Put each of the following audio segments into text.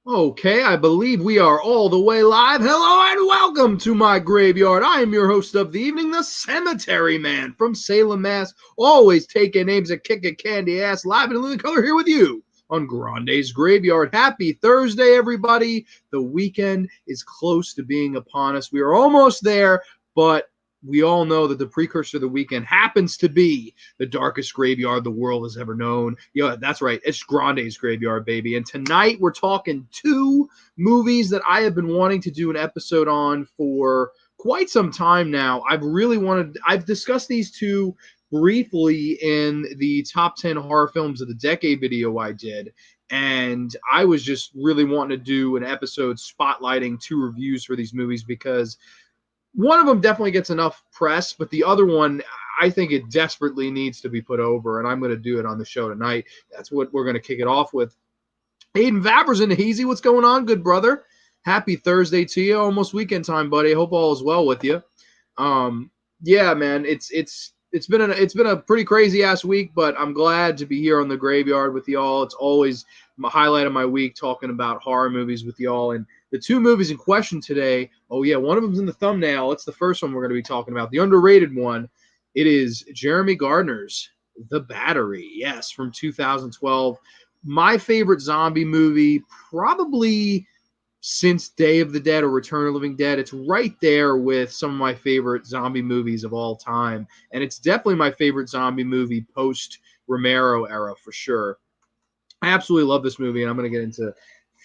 Okay, I believe we are all the way live. Hello and welcome to my graveyard. I am your host of the evening, the Cemetery Man from Salem, Mass. Always taking names and kicking candy ass, live and in living color here with you on Grande's Graveyard. Happy Thursday, everybody. The weekend is close to being upon us. We are almost there, but we all know that the precursor of the weekend happens to be the darkest graveyard the world has ever known. Yeah, that's right. It's Grande's Graveyard, baby. And tonight we're talking two movies that I have been wanting to do an episode on for quite some time now. I've discussed these two briefly in the top 10 horror films of the decade video I did. And I was just really wanting to do an episode spotlighting two reviews for these movies because one of them definitely gets enough press, but the other one, I think it desperately needs to be put over, and I'm going to do it on the show tonight. That's what we're going to kick it off with. Aiden Vavers in the Hazy, what's going on, good brother? Happy Thursday to you. Almost weekend time, buddy. Hope all is well with you. Yeah, man, it's been a pretty crazy ass week, but I'm glad to be here on the graveyard with y'all. It's always a highlight of my week talking about horror movies with y'all. And the two movies in question today, oh yeah, one of them's in the thumbnail. It's the first one we're going to be talking about, the underrated one. It is Jeremy Gardner's The Battery, yes, from 2012. My favorite zombie movie, probably since Day of the Dead or Return of the Living Dead. It's right there with some of my favorite zombie movies of all time. And it's definitely my favorite zombie movie post Romero era for sure. I absolutely love this movie, and I'm going to get into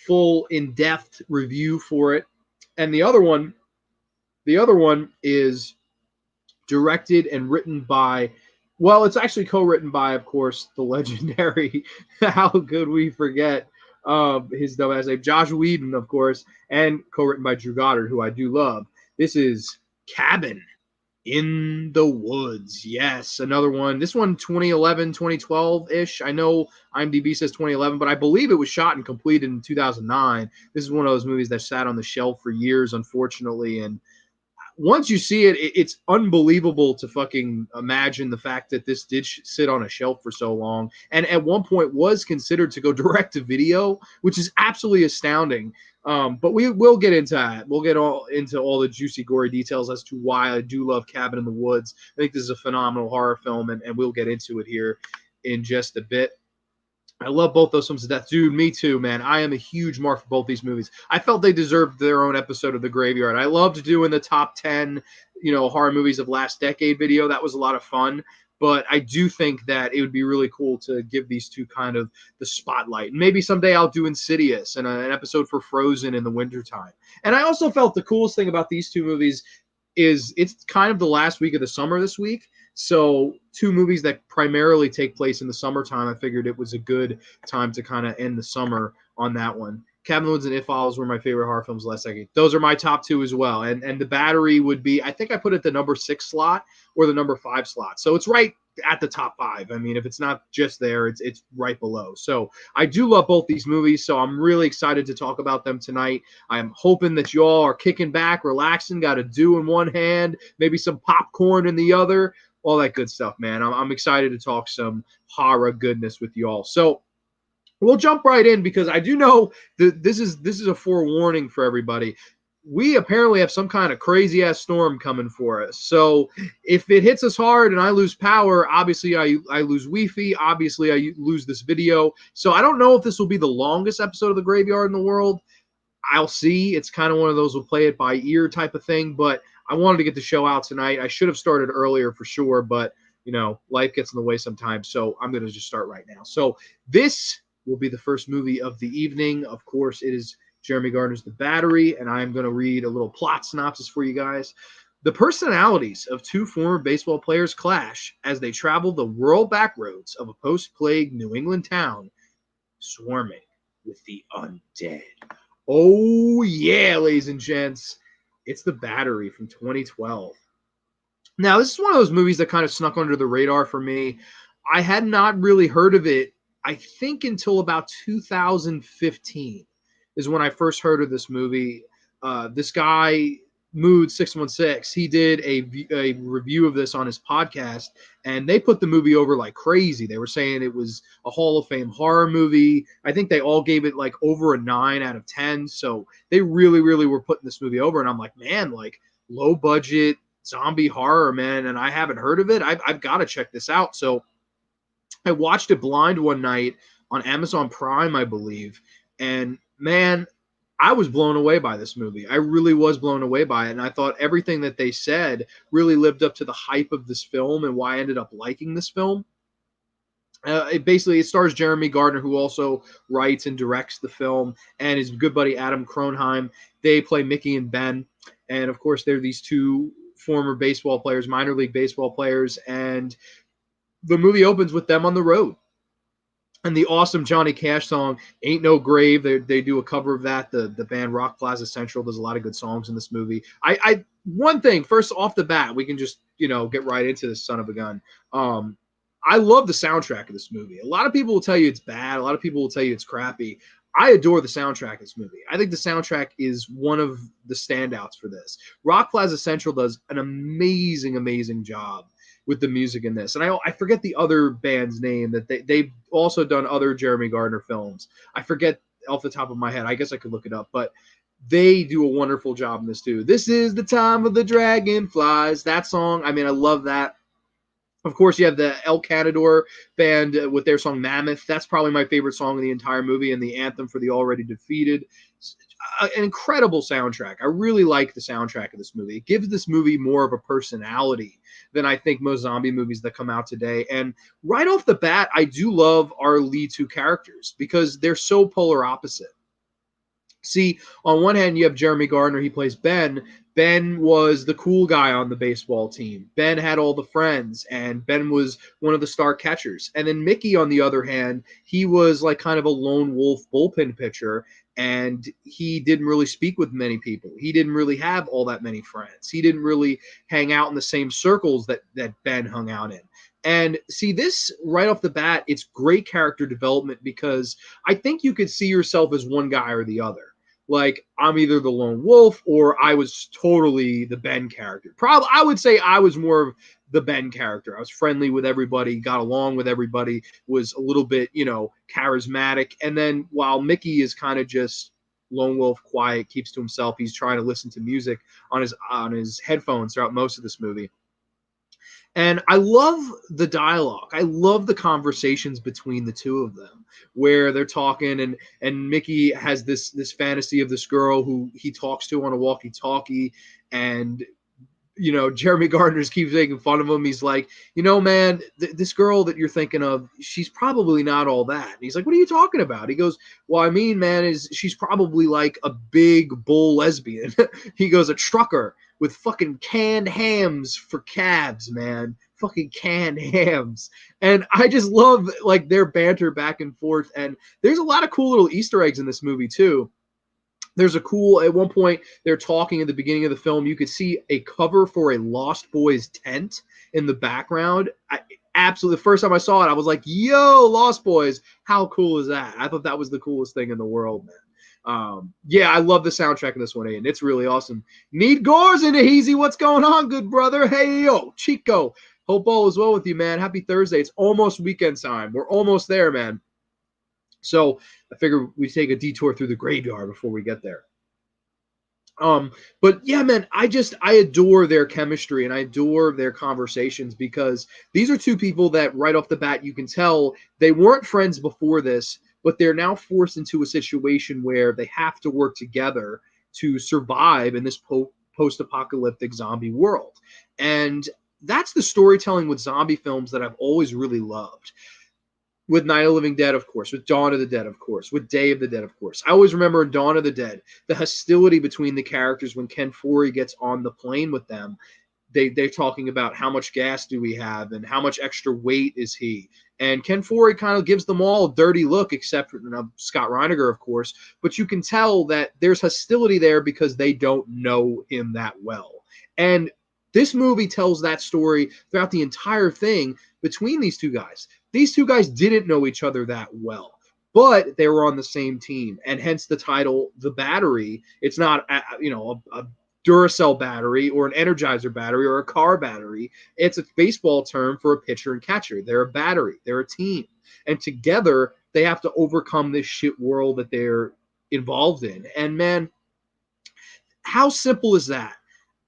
full in-depth review for it. And the other one is directed and written by, well, it's actually co-written by, of course, the legendary, how could we forget his dumbass name, Josh Whedon, of course, and co-written by Drew Goddard, who I do love. This is Cabin in the Woods. Yes, another one. This one 2011, 2012-ish. I know IMDb says 2011, but I believe it was shot and completed in 2009. This is one of those movies that sat on the shelf for years, unfortunately, and once you see it, it's unbelievable to fucking imagine the fact that this did sit on a shelf for so long, and at one point was considered to go direct to video, which is absolutely astounding. But we will get into that. We'll get all into all the juicy, gory details as to why I do love Cabin in the Woods. I think this is a phenomenal horror film, and we'll get into it here in just a bit. I love both those films to death. Dude, me too, man. I am a huge mark for both these movies. I felt they deserved their own episode of The Graveyard. I loved doing the top 10, horror movies of last decade video. That was a lot of fun. But I do think that it would be really cool to give these two kind of the spotlight. Maybe someday I'll do Insidious and an episode for Frozen in the wintertime. And I also felt the coolest thing about these two movies is it's kind of the last week of the summer this week. So two movies that primarily take place in the summertime, I figured it was a good time to kind of end the summer on that one. Cabin in the Woods and It Follows were my favorite horror films last decade. Those are my top two as well. And The Battery would be, I think I put it the number 6 slot or the number 5 slot. So it's right at the top 5. I mean, if it's not just there, it's right below. So I do love both these movies, so I'm really excited to talk about them tonight. I'm hoping that y'all are kicking back, relaxing, got a dew in one hand, maybe some popcorn in the other, all that good stuff, man. I'm excited to talk some horror goodness with y'all. So we'll jump right in because I do know that this is a forewarning for everybody. We apparently have some kind of crazy ass storm coming for us. So if it hits us hard and I lose power, obviously I lose Wi-Fi. Obviously I lose this video. So I don't know if this will be the longest episode of The Graveyard in the world. I'll see. It's kind of one of those we'll play it by ear type of thing, but I wanted to get the show out tonight. I should have started earlier for sure, but life gets in the way sometimes. So I'm going to just start right now. So this will be the first movie of the evening. Of course, it is Jeremy Gardner's The Battery, and I'm going to read a little plot synopsis for you guys. The personalities of two former baseball players clash as they travel the rural backroads of a post-plague New England town swarming with the undead. Oh, yeah, ladies and gents. It's The Battery from 2012. Now, this is one of those movies that kind of snuck under the radar for me. I had not really heard of it, I think, until about 2015 is when I first heard of this movie. This guy Mood 616, he did a review of this on his podcast, and they put the movie over like crazy. They were saying it was a Hall of Fame horror movie. I think they all gave it like over a 9 out of 10. So they really, really were putting this movie over. And I'm like, man, like low budget zombie horror, man. And I haven't heard of it. I've got to check this out. So I watched it blind one night on Amazon Prime, I believe. And man, I was blown away by this movie. I really was blown away by it. And I thought everything that they said really lived up to the hype of this film and why I ended up liking this film. It stars Jeremy Gardner, who also writes and directs the film, and his good buddy Adam Kronheim. They play Mickey and Ben. And of course, they're these two former baseball players, minor league baseball players. And the movie opens with them on the road. And the awesome Johnny Cash song, Ain't No Grave, they do a cover of that. The band Rock Plaza Central does a lot of good songs in this movie. One thing, first off the bat, we can just, get right into this son of a gun. I love the soundtrack of this movie. A lot of people will tell you it's bad. A lot of people will tell you it's crappy. I adore the soundtrack of this movie. I think the soundtrack is one of the standouts for this. Rock Plaza Central does an amazing, amazing job with the music in this. And I forget the other band's name that they've also done other Jeremy Gardner films. I forget off the top of my head. I guess I could look it up, but they do a wonderful job in this too. This is the time of the dragonflies. That song, I love that. Of course, you have the El Canador band with their song Mammoth. That's probably my favorite song in the entire movie, and the anthem for the Already Defeated. An incredible soundtrack. I really like the soundtrack of this movie. It gives this movie more of a personality than I think most zombie movies that come out today. And right off the bat, I do love our lead two characters because they're so polar opposite. See, on one hand, you have Jeremy Gardner. He plays Ben. Ben was the cool guy on the baseball team. Ben had all the friends, and Ben was one of the star catchers. And then Mickey, on the other hand, he was like kind of a lone wolf bullpen pitcher, and he didn't really speak with many people. He didn't really have all that many friends. He didn't really hang out in the same circles that Ben hung out in. And see, this right off the bat, it's great character development because I think you could see yourself as one guy or the other. Like, I'm either the lone wolf or I was totally the Ben character. Probably, I would say I was more of the Ben character. I was friendly with everybody, got along with everybody, was a little bit, charismatic. And then while Mickey is kind of just lone wolf, quiet, keeps to himself, he's trying to listen to music on his headphones throughout most of this movie. And I love the dialogue. I love the conversations between the two of them where they're talking and Mickey has this fantasy of this girl who he talks to on a walkie-talkie, and Jeremy Gardner keeps making fun of him. He's like, man, this girl that you're thinking of, she's probably not all that. And he's like, what are you talking about? He goes, well, I mean, man, she's probably like a big bull lesbian. He goes, a trucker with fucking canned hams for cabs, man. Fucking canned hams. And I just love like their banter back and forth. And there's a lot of cool little Easter eggs in this movie too. There's at one point, they're talking at the beginning of the film. You could see a cover for a Lost Boys tent in the background. Absolutely, the first time I saw it, I was like, yo, Lost Boys, how cool is that? I thought that was the coolest thing in the world, man. Yeah, I love the soundtrack in this one, and it's really awesome. Need Gores in it, Heezy. What's going on, good brother? Hey, yo, Chico. Hope all is well with you, man. Happy Thursday. It's almost weekend time. We're almost there, man. So I figure we take a detour through the graveyard before we get there. But yeah, man, I adore their chemistry and I adore their conversations because these are two people that right off the bat, you can tell they weren't friends before this, but they're now forced into a situation where they have to work together to survive in this post-apocalyptic zombie world. And that's the storytelling with zombie films that I've always really loved. With Night of the Living Dead, of course. With Dawn of the Dead, of course. With Day of the Dead, of course. I always remember in Dawn of the Dead, the hostility between the characters when Ken Foree gets on the plane with them. They're talking about how much gas do we have and how much extra weight is he. And Ken Foree kind of gives them all a dirty look, except for Scott Reiniger, of course. But you can tell that there's hostility there because they don't know him that well. And this movie tells that story throughout the entire thing between these two guys. These two guys didn't know each other that well, but they were on the same team, and hence the title, The Battery. It's not, a Duracell battery or an Energizer battery or a car battery. It's a baseball term for a pitcher and catcher. They're a battery. They're a team. And together, they have to overcome this shit world that they're involved in. And man, how simple is that?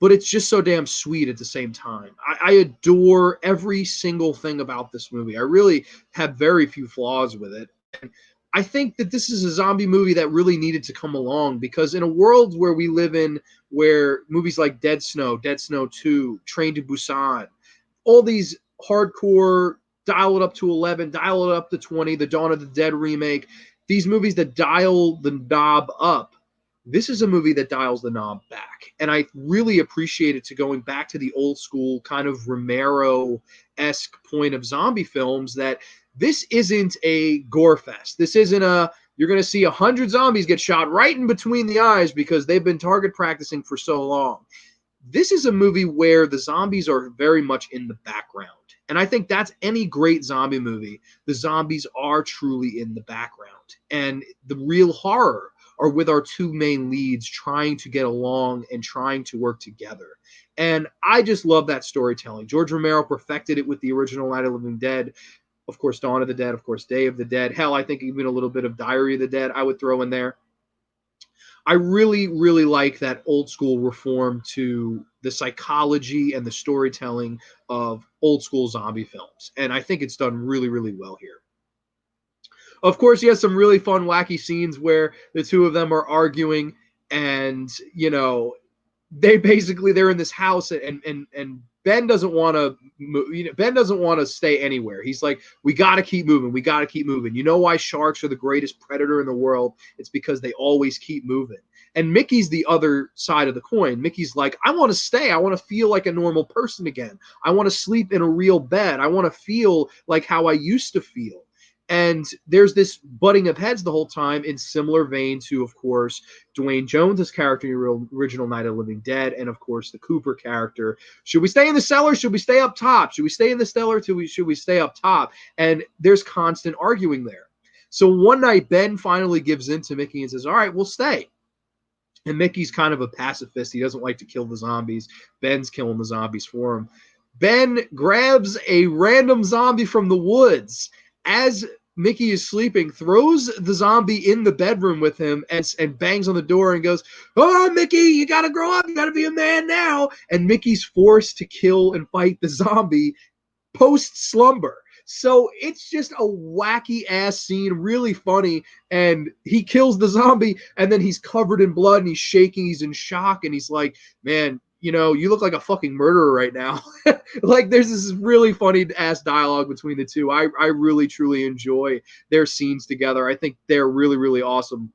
But it's just so damn sweet at the same time. I adore every single thing about this movie. I really have very few flaws with it. And I think that this is a zombie movie that really needed to come along because in a world where we live in, where movies like Dead Snow 2, Train to Busan, all these hardcore, dial it up to 11, dial it up to 20, the Dawn of the Dead remake, these movies that dial the knob up, this is a movie that dials the knob back. And I really appreciate it to going back to the old school kind of Romero-esque point of zombie films that this isn't a gore fest. This isn't you're going to see 100 zombies get shot right in between the eyes because they've been target practicing for so long. This is a movie where the zombies are very much in the background. And I think that's any great zombie movie. The zombies are truly in the background. And the real horror are with our two main leads trying to get along and trying to work together. And I just love that storytelling. George Romero perfected it with the original Night of the Living Dead. Of course, Dawn of the Dead. Of course, Day of the Dead. Hell, I think even a little bit of Diary of the Dead I would throw in there. I really, really like that old school reform to the psychology and the storytelling of old school zombie films. And I think it's done really, really well here. Of course, he has some really fun, wacky scenes where the two of them are arguing, and they're in this house, and Ben doesn't want to Ben doesn't want to stay anywhere. He's like, we got to keep moving. We got to keep moving. You know why sharks are the greatest predator in the world? It's because they always keep moving. And Mickey's the other side of the coin. Mickey's like, I want to stay. I want to feel like a normal person again. I want to sleep in a real bed. I want to feel like how I used to feel. And there's this butting of heads the whole time in similar vein to, of course, Dwayne Jones' character in the original Night of the Living Dead, and, of course, the Cooper character. Should we stay in the cellar? Should we stay up top? Should we stay in the cellar? Should we stay up top? And there's constant arguing there. So one night, Ben finally gives in to Mickey and says, all right, we'll stay. And Mickey's kind of a pacifist. He doesn't like to kill the zombies. Ben's killing the zombies for him. Ben grabs a random zombie from the woods as Mickey is sleeping, throws the zombie in the bedroom with him and bangs on the door and goes, oh, Mickey, you got to grow up. You got to be a man now. And Mickey's forced to kill and fight the zombie post-slumber. So it's just a wacky-ass scene, really funny, and he kills the zombie, and then he's covered in blood, and he's shaking, he's in shock, and he's like, man, you look like a fucking murderer right now. Like, there's this really funny-ass dialogue between the two. I really, truly enjoy their scenes together. I think they're really, really awesome.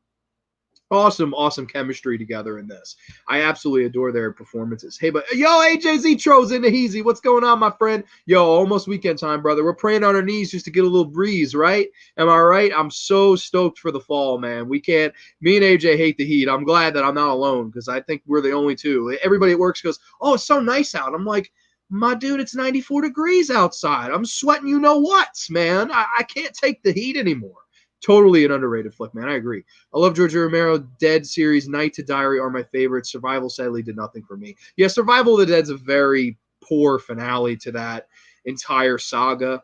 Awesome chemistry together in this. I absolutely adore their performances. Hey, but yo, AJZ Tro's in the Heezy. What's going on, my friend? Yo, almost weekend time, brother. We're praying on our knees just to get a little breeze, right? Am I right? I'm so stoked for the fall, man. Me and AJ hate the heat. I'm glad that I'm not alone because I think we're the only two. Everybody at work goes, oh, it's so nice out. I'm like, my dude, it's 94 degrees outside. I'm sweating you know what, man. I can't take the heat anymore. Totally an underrated flick, man. I agree. I love George Romero. Dead series, Night to Diary are my favorites. Survival sadly did nothing for me. Yeah, Survival of the Dead's a very poor finale to that entire saga.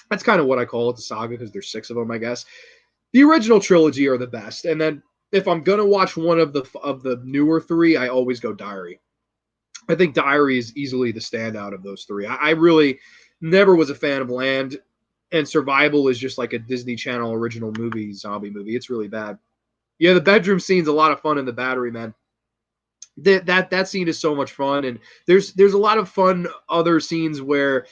That's kind of what I call it, the saga, because there's 6 of them, I guess. The original trilogy are the best. And then if I'm going to watch one of the newer 3, I always go Diary. I think Diary is easily the standout of those 3. I really never was a fan of Land. And Survival is just like a Disney Channel original movie, zombie movie. It's really bad. Yeah, the bedroom scene's a lot of fun in the battery, man. That scene is so much fun, and there's a lot of fun other scenes where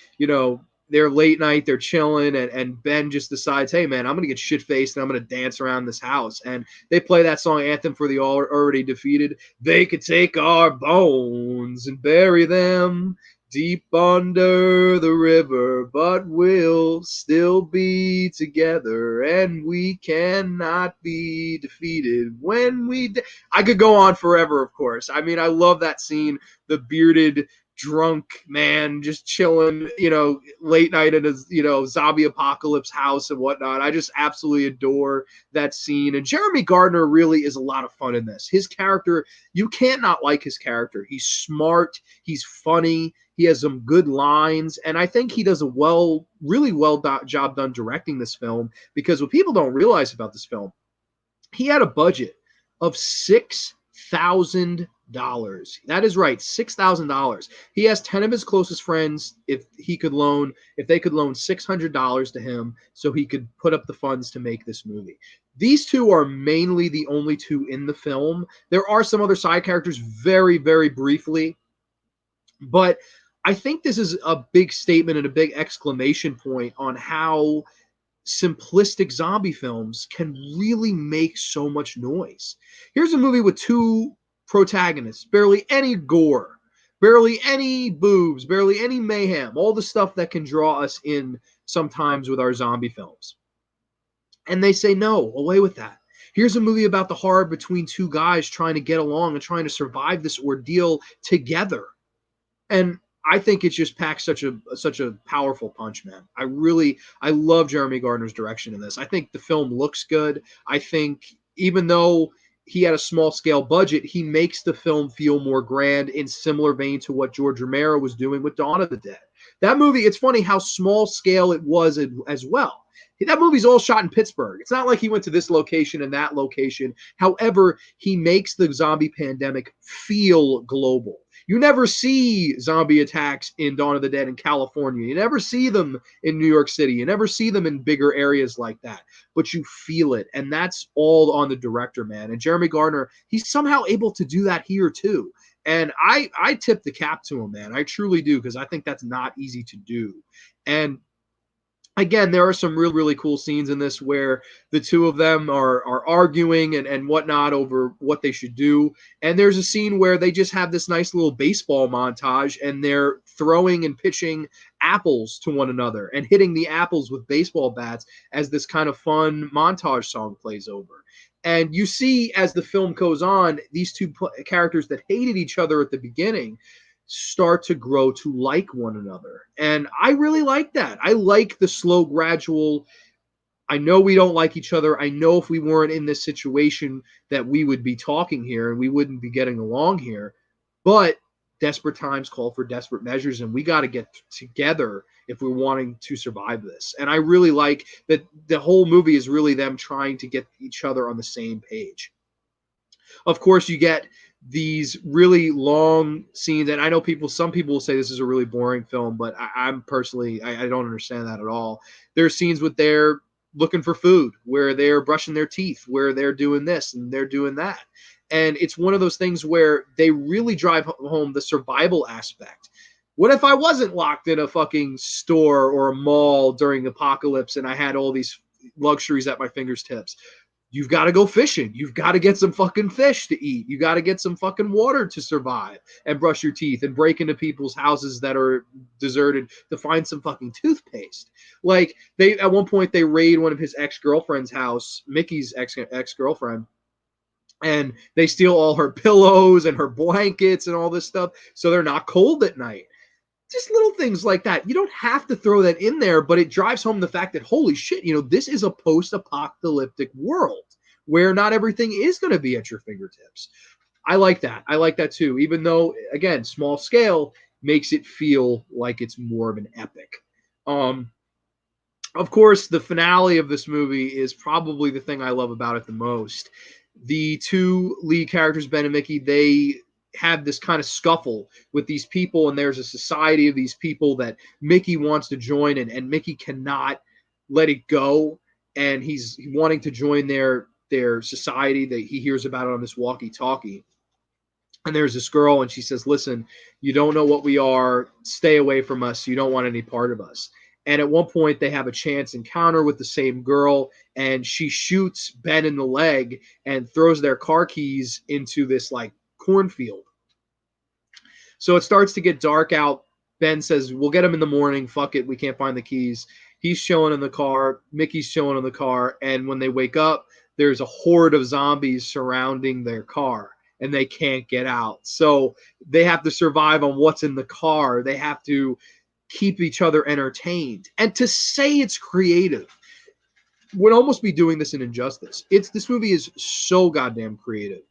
they're late night, they're chilling, and Ben just decides, hey man, I'm gonna get shit faced and I'm gonna dance around this house, and they play that song Anthem for the Already Defeated. They could take our bones and bury them deep under the river, but we'll still be together, and we cannot be defeated when we I could go on forever, of course. I mean, I love that scene. The bearded drunk man just chilling, late night in his, zombie apocalypse house and whatnot. I just absolutely adore that scene. And Jeremy Gardner really is a lot of fun in this. His character, you can't not like his character. He's smart, he's funny, he has some good lines, and I think he does a really well job done directing this film, because what people don't realize about this film, he had a budget of $6,000. That is right, $6,000. He has 10 of his closest friends, if they could loan $600 to him so he could put up the funds to make this movie. These two are mainly the only two in the film. There are some other side characters very, very briefly, but I think this is a big statement and a big exclamation point on how simplistic zombie films can really make so much noise. Here's a movie with two protagonists, barely any gore, barely any boobs, barely any mayhem, all the stuff that can draw us in sometimes with our zombie films. And they say, no, away with that. Here's a movie about the horror between two guys trying to get along and trying to survive this ordeal together. And I think it just packs such a powerful punch, man. I love Jeremy Gardner's direction in this. I think the film looks good. I think even though he had a small scale budget, he makes the film feel more grand, in similar vein to what George Romero was doing with Dawn of the Dead. That movie, it's funny how small scale it was as well. That movie's all shot in Pittsburgh. It's not like he went to this location and that location. However, he makes the zombie pandemic feel global. You never see zombie attacks in Dawn of the Dead in California. You never see them in New York City. You never see them in bigger areas like that. But you feel it, and that's all on the director, man. And Jeremy Gardner, he's somehow able to do that here too. And I tip the cap to him, man. I truly do, because I think that's not easy to do. And again, there are some really, really cool scenes in this where the two of them are arguing and whatnot over what they should do. And there's a scene where they just have this nice little baseball montage, and they're throwing and pitching apples to one another and hitting the apples with baseball bats as this kind of fun montage song plays over. And you see, as the film goes on, these two characters that hated each other at the beginning start to grow to like one another. And I really like that. I like the slow, gradual, I know we don't like each other. I know if we weren't in this situation that we would be talking here and we wouldn't be getting along here. But desperate times call for desperate measures, and we got to get together if we're wanting to survive this. And I really like that the whole movie is really them trying to get each other on the same page. Of course, you get these really long scenes, and I know some people will say this is a really boring film, but I'm personally, I don't understand that at all. There are scenes with they're looking for food, where they're brushing their teeth, where they're doing this and they're doing that. And it's one of those things where they really drive home the survival aspect. What if I wasn't locked in a fucking store or a mall during the apocalypse and I had all these luxuries at my fingertips? You've got to go fishing. You've got to get some fucking fish to eat. You got to get some fucking water to survive and brush your teeth and break into people's houses that are deserted to find some fucking toothpaste. Like, at one point they raid one of his ex-girlfriend's house, Mickey's ex-girlfriend, and they steal all her pillows and her blankets and all this stuff so they're not cold at night. Just little things like that. You don't have to throw that in there, but it drives home the fact that, holy shit, this is a post-apocalyptic world where not everything is going to be at your fingertips. I like that. I like that too, even though, again, small scale makes it feel like it's more of an epic. Of course, the finale of this movie is probably the thing I love about it the most. The two lead characters, Ben and Mickey, they have this kind of scuffle with these people, and there's a society of these people that Mickey wants to join, and Mickey cannot let it go, and he's wanting to join their society that he hears about it on this walkie-talkie. And there's this girl, and she says, listen, you don't know what we are, stay away from us, you don't want any part of us. And at one point they have a chance encounter with the same girl, and she shoots Ben in the leg and throws their car keys into this like cornfield. So it starts to get dark out. Ben says, we'll get him in the morning. Fuck it. We can't find the keys. He's chilling in the car. Mickey's chilling in the car. And when they wake up, there's a horde of zombies surrounding their car. and they can't get out. So they have to survive on what's in the car. They have to keep each other entertained. And to say it's creative would almost be doing this an injustice. This movie is so goddamn creative.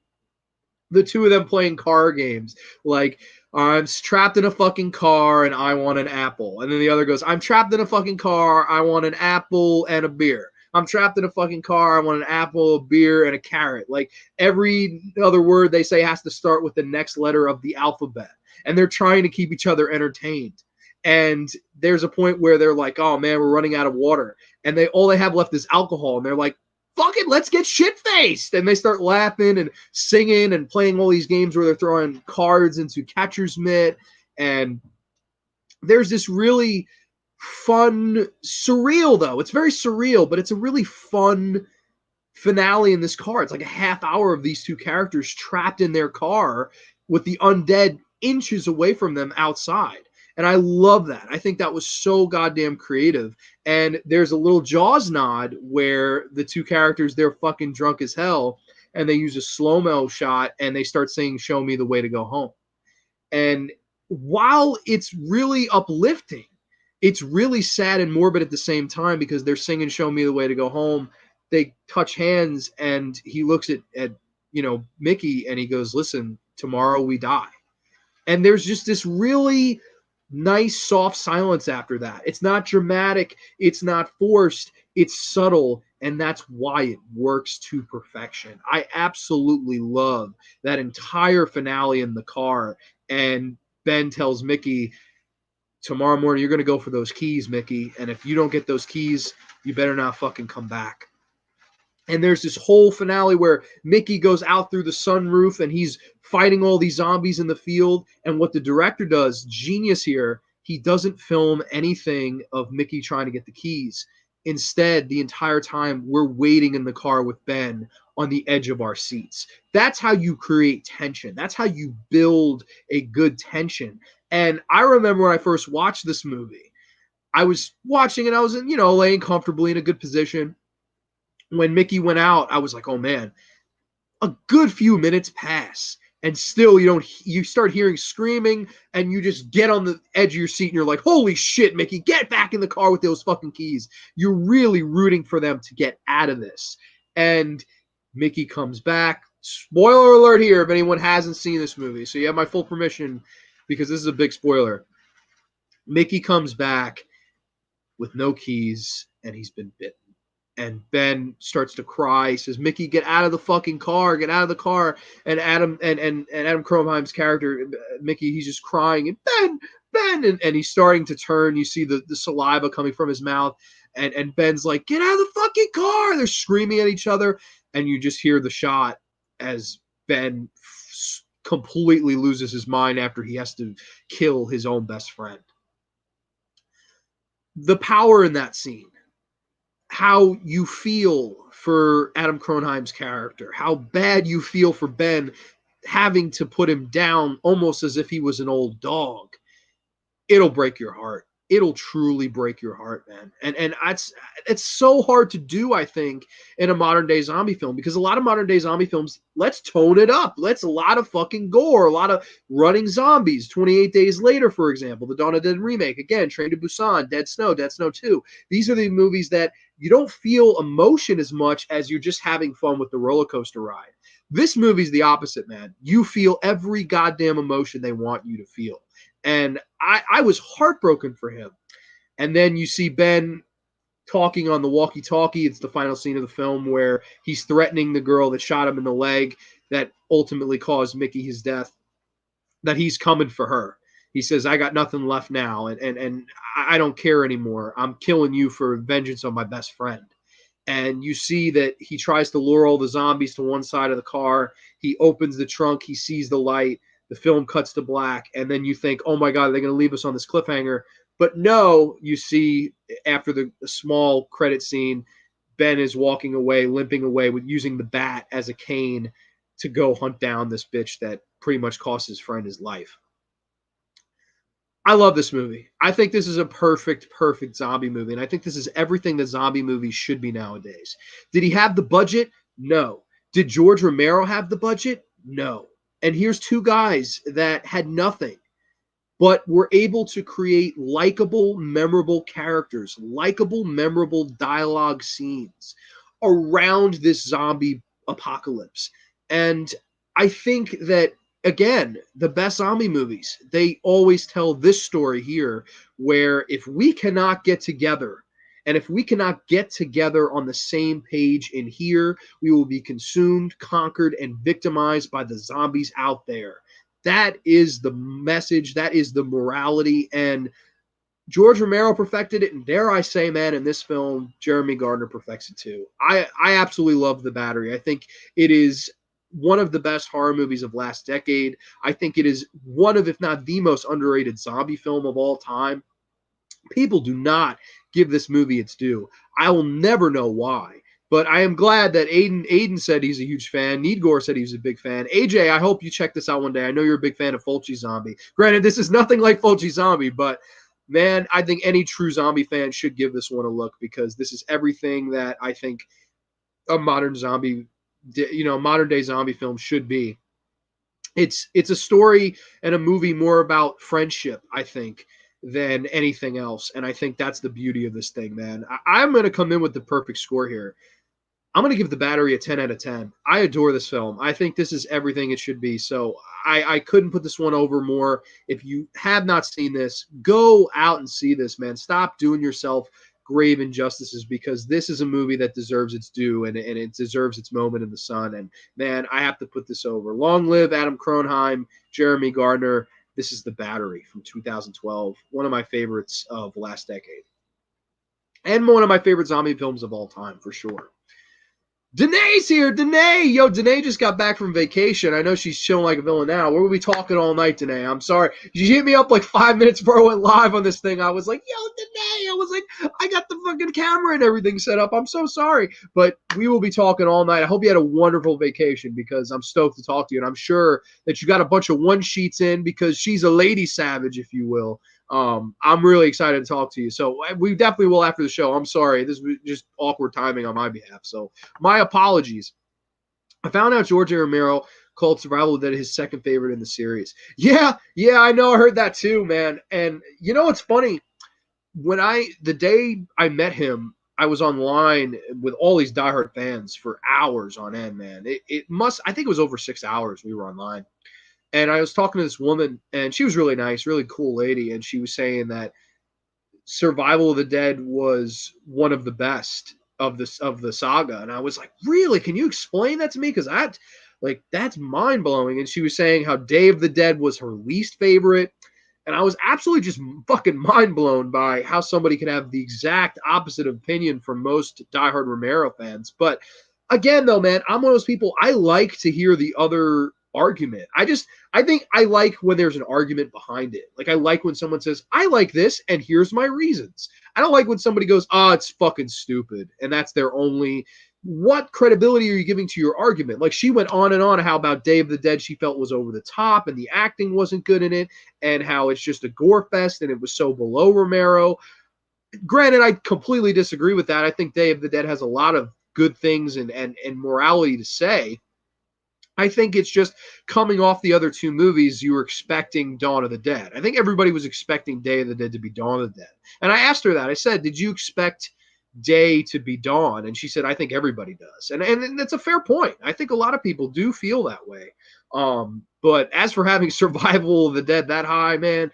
The two of them playing car games, like, I'm trapped in a fucking car and I want an apple. And then the other goes, I'm trapped in a fucking car, I want an apple and a beer. I'm trapped in a fucking car, I want an apple, a beer, and a carrot. Like, every other word they say has to start with the next letter of the alphabet. And they're trying to keep each other entertained. And there's a point where they're like, oh man, we're running out of water. And all they have left is alcohol. And they're like, fuck it, let's get shit-faced. And they start laughing and singing and playing all these games where they're throwing cards into catcher's mitt. And there's this really fun, surreal, though. It's very surreal, but it's a really fun finale in this car. It's like a half hour of these two characters trapped in their car with the undead inches away from them outside. And I love that. I think that was so goddamn creative. And there's a little Jaws nod where the two characters, they're fucking drunk as hell, and they use a slow-mo shot, and they start saying, show me the way to go home. And while it's really uplifting, it's really sad and morbid at the same time because they're singing, show me the way to go home. They touch hands, and he looks at Mickey, and he goes, listen, tomorrow we die. And there's just this really nice soft silence after that. It's not dramatic, it's not forced, it's subtle, and that's why it works to perfection. I absolutely love that entire finale in the car, and Ben tells Mickey, tomorrow morning you're going to go for those keys, Mickey, and if you don't get those keys, you better not fucking come back. And there's this whole finale where Mickey goes out through the sunroof and he's fighting all these zombies in the field. And what the director does, genius here, he doesn't film anything of Mickey trying to get the keys. Instead, the entire time, we're waiting in the car with Ben on the edge of our seats. That's how you create tension. That's how you build a good tension. And I remember when I first watched this movie, I was watching and I was laying comfortably in a good position. When Mickey went out, I was like, oh man, a good few minutes pass. And still you start hearing screaming and you just get on the edge of your seat and you're like, holy shit, Mickey, get back in the car with those fucking keys. You're really rooting for them to get out of this. And Mickey comes back. Spoiler alert here if anyone hasn't seen this movie. So you have my full permission because this is a big spoiler. Mickey comes back with no keys and he's been bitten. And Ben starts to cry. He says, Mickey, get out of the fucking car. Get out of the car. And Adam Kronheim's character, Mickey, he's just crying. And Ben, and he's starting to turn. You see the saliva coming from his mouth. And Ben's like, get out of the fucking car. They're screaming at each other. And you just hear the shot as Ben completely loses his mind after he has to kill his own best friend. The power in that scene. How you feel for Adam Kronheim's character, how bad you feel for Ben having to put him down almost as if he was an old dog. It'll break your heart. It'll truly break your heart, man. And it's so hard to do, I think, in a modern day zombie film because a lot of modern day zombie films, let's tone it up. Let's a lot of fucking gore, a lot of running zombies. 28 Days Later, for example, the Dawn of the Dead remake, again, Train to Busan, Dead Snow 2. These are the movies that you don't feel emotion as much as you're just having fun with the roller coaster ride. This movie's the opposite, man. You feel every goddamn emotion they want you to feel. And I was heartbroken for him. And then you see Ben talking on the walkie-talkie. It's the final scene of the film where he's threatening the girl that shot him in the leg that ultimately caused Mickey his death, that he's coming for her. He says, I got nothing left now, and I don't care anymore. I'm killing you for vengeance on my best friend. And you see that he tries to lure all the zombies to one side of the car. He opens the trunk. He sees the light. The film cuts to black. And then you think, oh, my God, they're going to leave us on this cliffhanger. But no, you see after the small credit scene, Ben is walking away, limping away, with using the bat as a cane to go hunt down this bitch that pretty much cost his friend his life. I love this movie. I think this is a perfect zombie movie. And I think this is everything that zombie movies should be nowadays. Did he have the budget? No. Did George Romero have the budget? No. And here's two guys that had nothing, but were able to create likable, memorable characters, likable, memorable dialogue scenes around this zombie apocalypse. And I think that, again, the best zombie movies, they always tell this story here, where if we cannot get together, and if we cannot get together on the same page in here, we will be consumed, conquered, and victimized by the zombies out there. That is the message. That is the morality. And George Romero perfected it. And dare I say, man, in this film, Jeremy Gardner perfects it too. I absolutely love The Battery. I think it is one of the best horror movies of last decade. I think it is one of, if not the most underrated zombie film of all time. People do not give this movie its due. I will never know why. But I am glad that Aiden said he's a huge fan. Needgore said he's a big fan. AJ, I hope you check this out one day. I know you're a big fan of Fulci Zombie. Granted, this is nothing like Fulci Zombie, but man, I think any true zombie fan should give this one a look, because this is everything that I think a modern day zombie film should be. It's a story and a movie more about friendship, I think, than anything else. And I think that's the beauty of this thing, man. I'm going to come in with the perfect score here. I'm going to give The Battery a 10 out of 10. I adore this film. I think this is everything it should be. So I couldn't put this one over more. If you have not seen this, go out and see this, man. Stop doing yourself grave injustices, because this is a movie that deserves its due, and it deserves its moment in the sun. And man, I have to put this over. Long live Adam Cronheim, Jeremy Gardner. This is The Battery from 2012. One of my favorites of last decade. And one of my favorite zombie films of all time, for sure. Danae's here. Danae. Yo, Danae just got back from vacation. I know she's chilling like a villain now. We're going to be talking all night, Danae. I'm sorry. She hit me up like 5 minutes before I went live on this thing. I was like, yo, Danae. I was like, I got the fucking camera and everything set up. I'm so sorry. But we will be talking all night. I hope you had a wonderful vacation, because I'm stoked to talk to you. And I'm sure that you got a bunch of one sheets in, because she's a lady savage, if you will. I'm really excited to talk to you. So we definitely will after the show. I'm sorry. This was just awkward timing on my behalf. So my apologies. I found out George Romero called Survival of the Dead his second favorite in the series. Yeah, I know. I heard that too, man. And you know what's funny? The day I met him, I was online with all these diehard fans for hours on end, man. I think it was over 6 hours we were online. And I was talking to this woman, and she was really nice, really cool lady, and she was saying that Survival of the Dead was one of the best of the saga. And I was like, really? Can you explain that to me? Because that's mind blowing. And she was saying how Day of the Dead was her least favorite, and I was absolutely just fucking mind blown by how somebody could have the exact opposite opinion from most diehard Romero fans. But again, though, man, I'm one of those people. I like to hear the other argument. I think I like when there's an argument behind it. Like, I like when someone says, I like this, and here's my reasons. I don't like when somebody goes, oh, it's fucking stupid, and that's their only. What credibility are you giving to your argument? Like, she went on and on how about Day of the Dead she felt was over the top, and the acting wasn't good in it, and how it's just a gore fest, and it was so below Romero. Granted, I completely disagree with that. I think Day of the Dead has a lot of good things and morality to say. I think it's just coming off the other two movies, you were expecting Dawn of the Dead. I think everybody was expecting Day of the Dead to be Dawn of the Dead. And I asked her that. I said, did you expect Day to be Dawn? And she said, I think everybody does. And that's a fair point. I think a lot of people do feel that way. But as for having Survival of the Dead that high, man,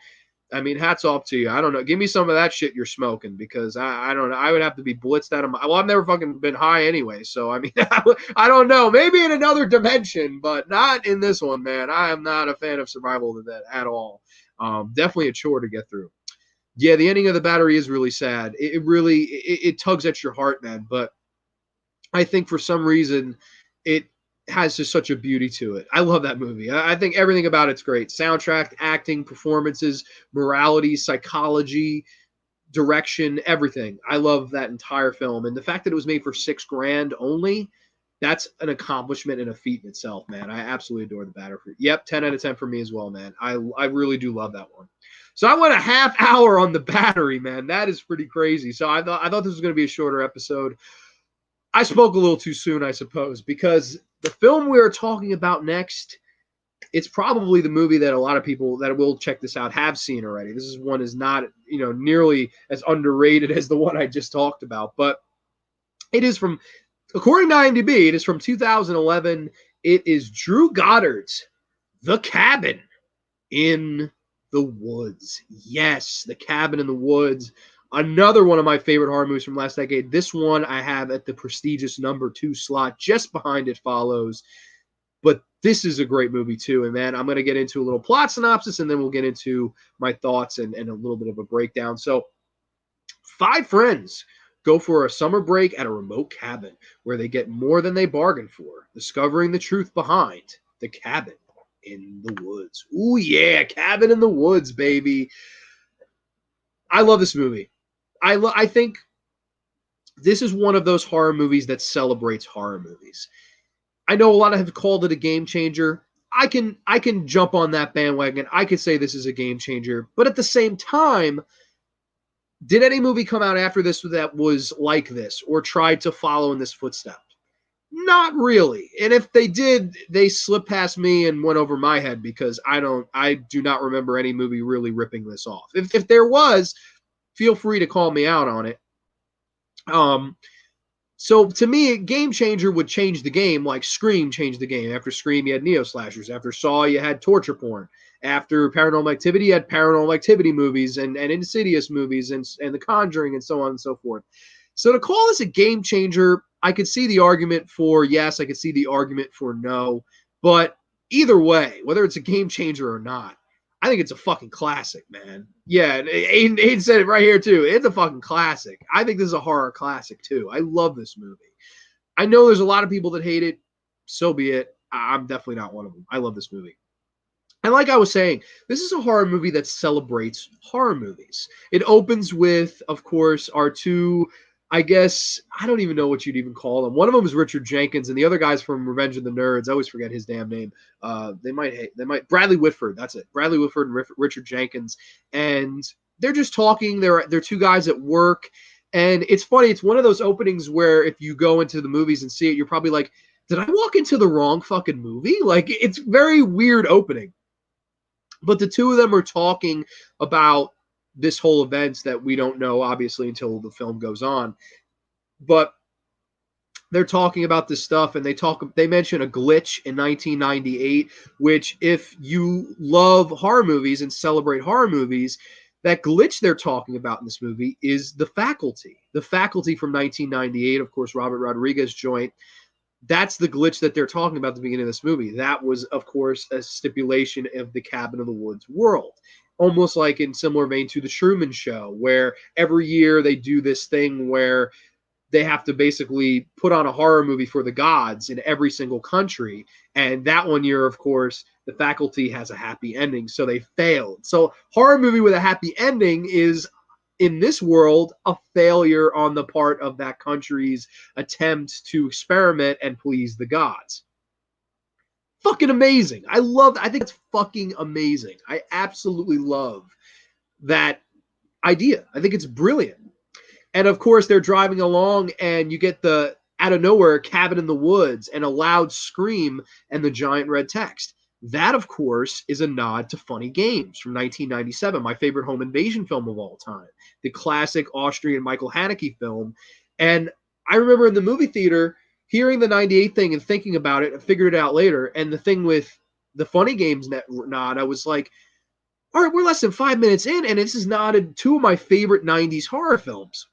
I mean, hats off to you. I don't know. Give me some of that shit you're smoking, because I don't know. I would have to be blitzed out of my. Well, I've never fucking been high anyway, so I mean, I don't know. Maybe in another dimension, but not in this one, man. I am not a fan of Survival of the Dead at all. Definitely a chore to get through. Yeah, the ending of The Battery is really sad. It really tugs at your heart, man. But I think for some reason it has just such a beauty to it. I love that movie. I think everything about it's great. Soundtrack, acting, performances, morality, psychology, direction, everything. I love that entire film. And the fact that it was made for $6,000 only, that's an accomplishment and a feat in itself, man. I absolutely adore The Battery. Yep, 10 out of 10 for me as well, man. I really do love that one. So I went a half hour on The Battery, man. That is pretty crazy. So I thought this was going to be a shorter episode. I spoke a little too soon, I suppose, because the film we are talking about next it's probably the movie that a lot of people that will check this out have seen already. This is one is not, nearly as underrated as the one I just talked about, but it is from, according to IMDb, it is from 2011. It is Drew Goddard's The Cabin in the Woods. Yes, The Cabin in the Woods. Another one of my favorite horror movies from last decade. This one I have at the prestigious number 2 slot. Just behind it follows. But this is a great movie too. And man, I'm going to get into a little plot synopsis and then we'll get into my thoughts and a little bit of a breakdown. So 5 friends go for a summer break at a remote cabin where they get more than they bargained for, discovering the truth behind the cabin in the woods. Ooh, yeah, Cabin in the Woods, baby. I love this movie. I think this is one of those horror movies that celebrates horror movies. I know a lot of have called it a game changer. I can jump on that bandwagon. I could say this is a game changer. But at the same time, did any movie come out after this that was like this or tried to follow in this footstep? Not really. And if they did, they slipped past me and went over my head because I do not remember any movie really ripping this off. If there was, feel free to call me out on it. So to me, Game Changer would change the game like Scream changed the game. After Scream, you had neo-slashers. After Saw, you had torture porn. After Paranormal Activity, you had Paranormal Activity movies and Insidious movies and The Conjuring and so on and so forth. So to call this a game changer, I could see the argument for yes, I could see the argument for no. But either way, whether it's a game changer or not, I think it's a fucking classic, man. Yeah, Aiden said it right here, too. It's a fucking classic. I think this is a horror classic, too. I love this movie. I know there's a lot of people that hate it. So be it. I'm definitely not one of them. I love this movie. And like I was saying, this is a horror movie that celebrates horror movies. It opens with, of course, our two, I guess, I don't even know what you'd even call them. One of them is Richard Jenkins, and the other guy's from Revenge of the Nerds. I always forget his damn name. They might Bradley Whitford. That's it. Bradley Whitford and Richard Jenkins, and they're just talking. They're two guys at work, and it's funny. It's one of those openings where if you go into the movies and see it, you're probably like, "Did I walk into the wrong fucking movie?" Like it's very weird opening. But the two of them are talking about this whole event that we don't know, obviously, until the film goes on. But they're talking about this stuff, and they mention a glitch in 1998, which if you love horror movies and celebrate horror movies, that glitch they're talking about in this movie is The Faculty. The Faculty from 1998, of course, Robert Rodriguez joint. That's the glitch that they're talking about at the beginning of this movie. That was, of course, a stipulation of the Cabin in the Woods world. Almost like in similar vein to The Truman Show, where every year they do this thing where they have to basically put on a horror movie for the gods in every single country. And that one year, of course, The Faculty has a happy ending, so they failed. So horror movie with a happy ending is, in this world, a failure on the part of that country's attempt to experiment and please the gods. Fucking amazing. I think it's fucking amazing. I absolutely love that idea. I think it's brilliant. And of course, they're driving along and you get the, out of nowhere, Cabin in the Woods and a loud scream and the giant red text. That, of course, is a nod to Funny Games from 1997, my favorite home invasion film of all time, the classic Austrian Michael Haneke film. And I remember in the movie theater hearing the 98 thing and thinking about it and figured it out later. And the thing with the Funny Games nod, I was like, all right, we're less than 5 minutes in, and this is nodded two of my favorite 90s horror films.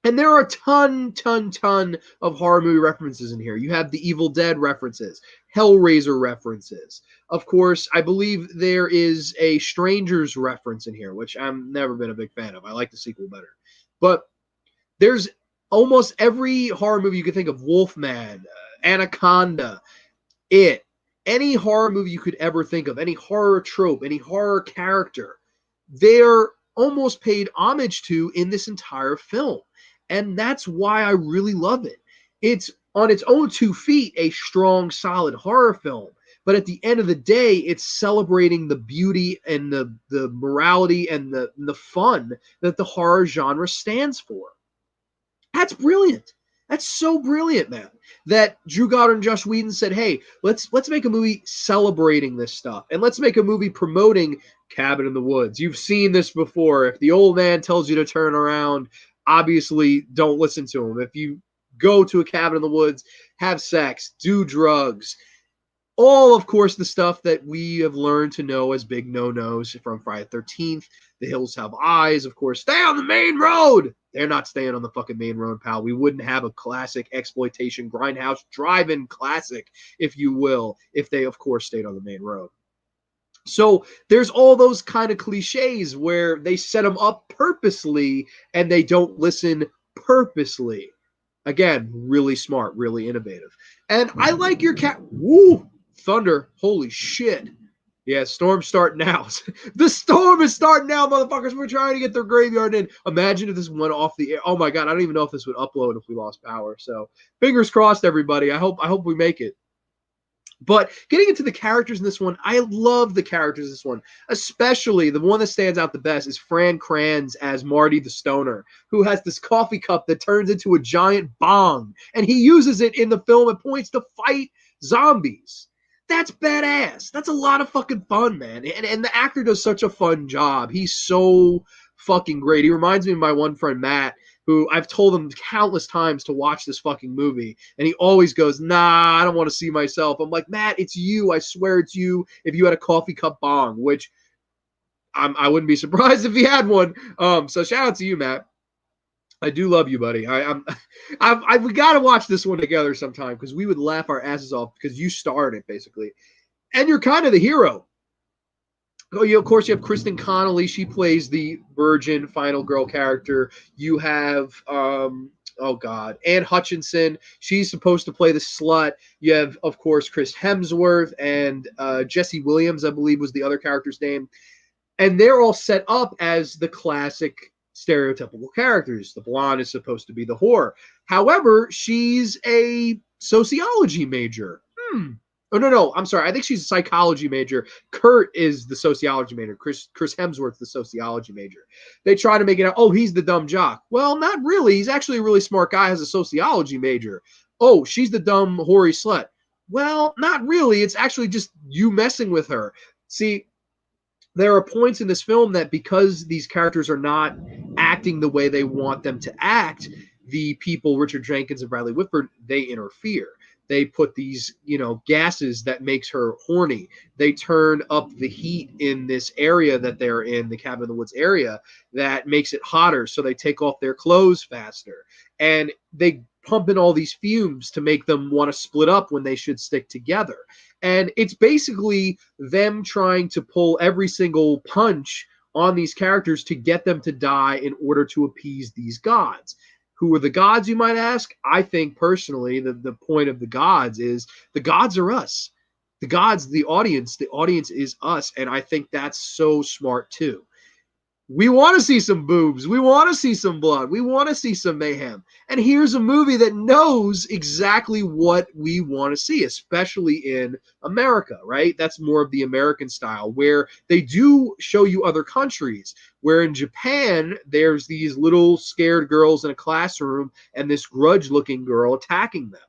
And there are a ton of horror movie references in here. You have the Evil Dead references, Hellraiser references. Of course, I believe there is a Strangers reference in here, which I've never been a big fan of. I like the sequel better. But there's almost every horror movie you can think of. Wolfman, Anaconda, It. Any horror movie you could ever think of, any horror trope, any horror character, they're almost paid homage to in this entire film. And that's why I really love it. It's on its own 2 feet a strong, solid horror film. But at the end of the day, it's celebrating the beauty and the morality and the fun that the horror genre stands for. That's brilliant. That's so brilliant, man. That Drew Goddard and Josh Whedon said, "Hey, let's make a movie celebrating this stuff, and let's make a movie promoting Cabin in the Woods." You've seen this before. If the old man tells you to turn around, obviously don't listen to him. If you go to a cabin in the woods, have sex, do drugs, all, of course, the stuff that we have learned to know as big no-nos from Friday the 13th. The Hills Have Eyes, of course. Stay on the main road. They're not staying on the fucking main road, pal. We wouldn't have a classic exploitation grindhouse drive-in classic, if you will, if they, of course, stayed on the main road. So there's all those kind of cliches where they set them up purposely and they don't listen purposely. Again, really smart, really innovative. And I like your cat. Woo! Thunder. Holy shit. Yeah, storm's starting now. The storm is starting now, motherfuckers. We're trying to get their graveyard in. Imagine if this went off the air. Oh my god, I don't even know if this would upload if we lost power. So fingers crossed, everybody. I hope we make it. But getting into the characters in this one, I love the characters in this one. Especially the one that stands out the best is Fran Kranz as Marty the Stoner, who has this coffee cup that turns into a giant bong. And he uses it in the film at points to fight zombies. That's badass. That's a lot of fucking fun, man. And the actor does such a fun job. He's so fucking great. He reminds me of my one friend, Matt, who I've told him countless times to watch this fucking movie. And he always goes, nah, I don't want to see myself. I'm like, Matt, it's you. I swear it's you. If you had a coffee cup bong, which I wouldn't be surprised if he had one. So shout out to you, Matt. I do love you, buddy. We got to watch this one together sometime because we would laugh our asses off because you starred it, basically. And you're kind of the hero. Oh, of course, you have Kristen Connolly. She plays the virgin final girl character. You have, Anne Hutchinson. She's supposed to play the slut. You have, of course, Chris Hemsworth and Jesse Williams, I believe was the other character's name. And they're all set up as the classic stereotypical characters. The blonde is supposed to be the whore. However, she's a sociology major. Oh, no. I'm sorry. I think she's a psychology major. Kurt is the sociology major. Chris Hemsworth's the sociology major. They try to make it out, oh, he's the dumb jock. Well, not really. He's actually a really smart guy, has a sociology major. Oh, she's the dumb, hoary slut. Well, not really. It's actually just you messing with her. See, there are points in this film that because these characters are not acting the way they want them to act, the people, Richard Jenkins and Bradley Whitford, they interfere. They put these, gases that makes her horny. They turn up the heat in this area that they're in, the Cabin in the Woods area, that makes it hotter. So they take off their clothes faster. And they pump in all these fumes to make them want to split up when they should stick together. And it's basically them trying to pull every single punch on these characters to get them to die in order to appease these gods. Who are the gods, you might ask? I think personally the point of the gods is the gods are us. The gods, the audience is us. And I think that's so smart too. We want to see some boobs. We want to see some blood. We want to see some mayhem. And here's a movie that knows exactly what we want to see, especially in America, right? That's more of the American style, where they do show you other countries, where in Japan, there's these little scared girls in a classroom and this grudge-looking girl attacking them.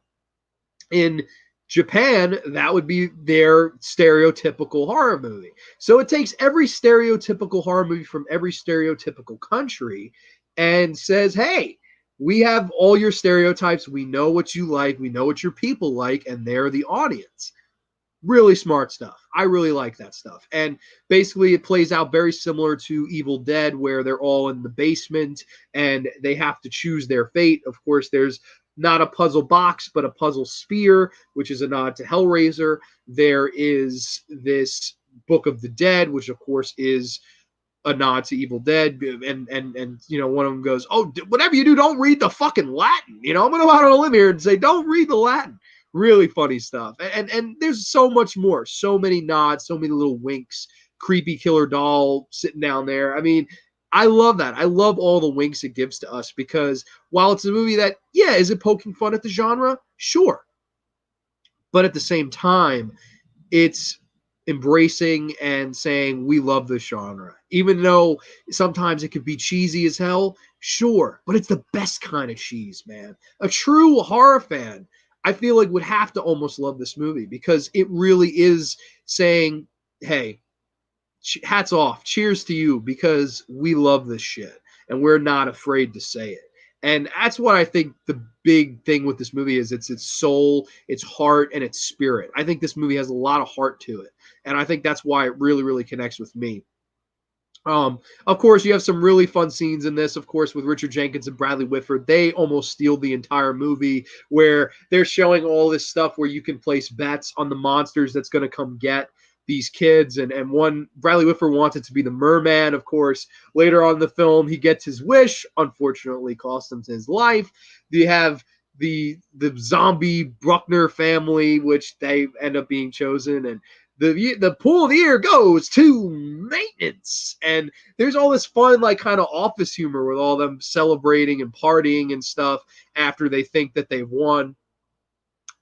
In Japan, that would be their stereotypical horror movie. So it takes every stereotypical horror movie from every stereotypical country and says, hey, we have all your stereotypes. We know what you like. We know what your people like, and they're the audience. Really smart stuff. I really like that stuff. And basically it plays out very similar to Evil Dead, where they're all in the basement and they have to choose their fate. Of course, there's not a puzzle box, but a puzzle spear, which is a nod to Hellraiser. There is this Book of the Dead, which of course is a nod to Evil Dead. And one of them goes, oh, whatever you do, don't read the fucking Latin. I'm going to go out on a limb here and say, don't read the Latin. Really funny stuff. And there's so much more. So many nods, so many little winks. Creepy killer doll sitting down there. I mean, I love that. I love all the winks it gives to us because while it's a movie that, is it poking fun at the genre? Sure. But at the same time, it's embracing and saying we love this genre, even though sometimes it could be cheesy as hell. Sure, but it's the best kind of cheese, man. A true horror fan, I feel like, would have to almost love this movie because it really is saying, hey, hats off, cheers to you, because we love this shit and we're not afraid to say it. And that's what I think the big thing with this movie is. It's its soul, its heart, and its spirit. I think this movie has a lot of heart to it, and I think that's why it really, really connects with me. Of course, you have some really fun scenes in this, of course, with Richard Jenkins and Bradley Whitford. They almost steal the entire movie, where they're showing all this stuff where you can place bets on the monsters that's going to come get these kids. And one, Bradley Whitford wanted to be the merman, of course. Later on in the film, he gets his wish, unfortunately cost him his life. You have the zombie Bruckner family, which they end up being chosen, and the pool of the year goes to maintenance. And there's all this fun, like, kind of office humor with all them celebrating and partying and stuff after they think that they've won.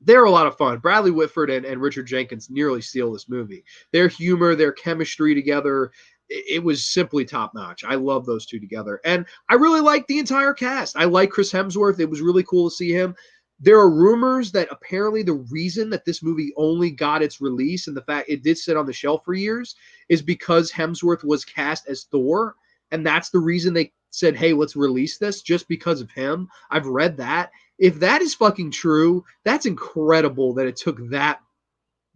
They're a lot of fun. Bradley Whitford and Richard Jenkins nearly steal this movie. Their humor, their chemistry together, it was simply top notch. I love those two together. And I really like the entire cast. I like Chris Hemsworth. It was really cool to see him. There are rumors that apparently the reason that this movie only got its release and the fact it did sit on the shelf for years is because Hemsworth was cast as Thor. And that's the reason they said, hey, let's release this, just because of him. I've read that. If that is fucking true, that's incredible that it took that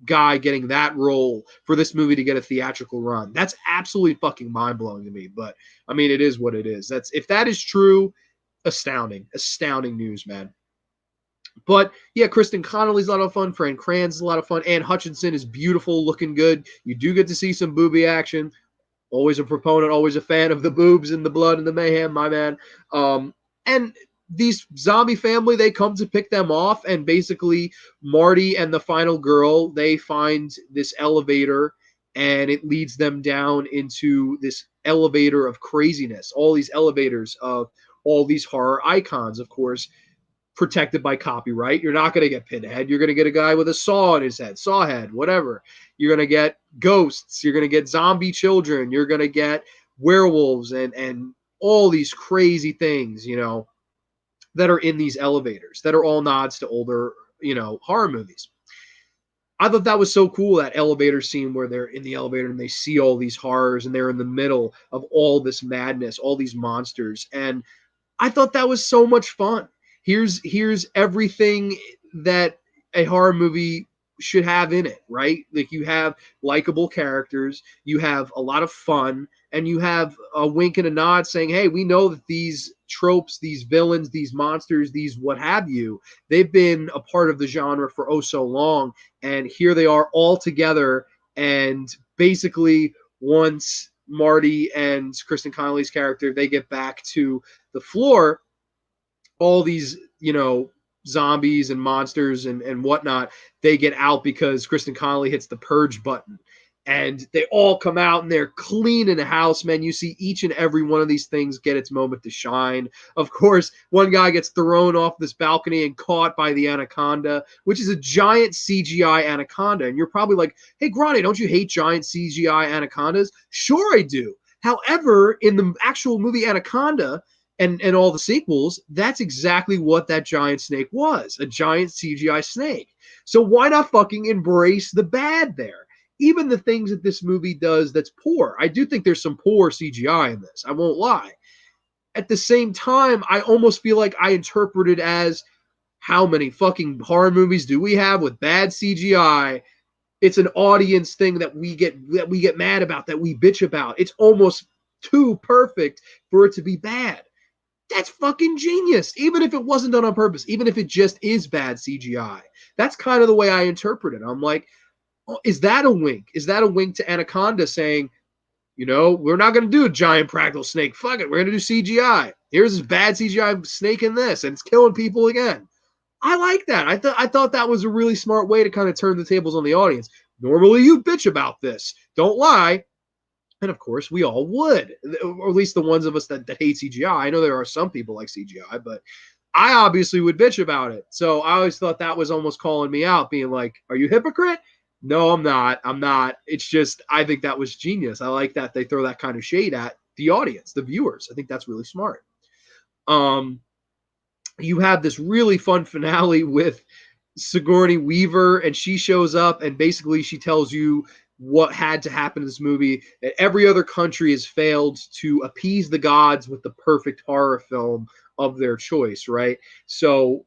guy getting that role for this movie to get a theatrical run. That's absolutely fucking mind-blowing to me. But, I mean, it is what it is. If that is true, astounding news, man. But yeah, Kristen Connolly's a lot of fun. Fran Kranz is a lot of fun. Anne Hutchinson is beautiful, looking good. You do get to see some boobie action. Always a proponent, always a fan of the boobs and the blood and the mayhem, my man. And these zombie family, they come to pick them off, and basically Marty and the final girl, they find this elevator, and it leads them down into this elevator of craziness. All these elevators of all these horror icons, of course, protected by copyright. You're not going to get Pinhead. You're going to get a guy with a saw in his head, saw head, whatever. You're going to get ghosts. You're going to get zombie children. You're going to get werewolves and all these crazy things, that are in these elevators that are all nods to older, horror movies. I thought that was so cool, that elevator scene where they're in the elevator and they see all these horrors and they're in the middle of all this madness, all these monsters. And I thought that was so much fun. Here's everything that a horror movie should have in it, right? Like, you have likable characters, you have a lot of fun, and you have a wink and a nod saying, hey, we know that these tropes, these villains, these monsters, these what have you, they've been a part of the genre for oh so long, and here they are all together. And basically, once Marty and Kristen Connolly's character, they get back to the floor, all these, zombies and monsters and whatnot, they get out because Kristen Connolly hits the purge button. And they all come out and they're cleaning the house, man. You see each and every one of these things get its moment to shine. Of course, one guy gets thrown off this balcony and caught by the anaconda, which is a giant CGI anaconda. And you're probably like, hey, Grande, don't you hate giant CGI anacondas? Sure I do. However, in the actual movie Anaconda, and all the sequels, that's exactly what that giant snake was, a giant CGI snake. So why not fucking embrace the bad there? Even the things that this movie does that's poor. I do think there's some poor CGI in this, I won't lie. At the same time, I almost feel like I interpret it as, how many fucking horror movies do we have with bad CGI? It's an audience thing that we get mad about, that we bitch about. It's almost too perfect for it to be bad. That's fucking genius. Even if it wasn't done on purpose, even if it just is bad CGI. That's kind of the way I interpret it. I'm like, oh, is that a wink? Is that a wink to Anaconda saying, we're not going to do a giant practical snake. Fuck it. We're going to do CGI. Here's this bad CGI snake in this, and it's killing people again. I like that. I thought that was a really smart way to kind of turn the tables on the audience. Normally you bitch about this. Don't lie. And of course, we all would, or at least the ones of us that hate CGI. I know there are some people like CGI, but I obviously would bitch about it. So I always thought that was almost calling me out, being like, are you a hypocrite? No, I'm not. I'm not. It's just I think that was genius. I like that they throw that kind of shade at the audience, the viewers. I think that's really smart. Um, you have this really fun finale with Sigourney Weaver, and she shows up, and basically she tells you what had to happen in this movie. That every other country has failed to appease the gods with the perfect horror film of their choice, right? So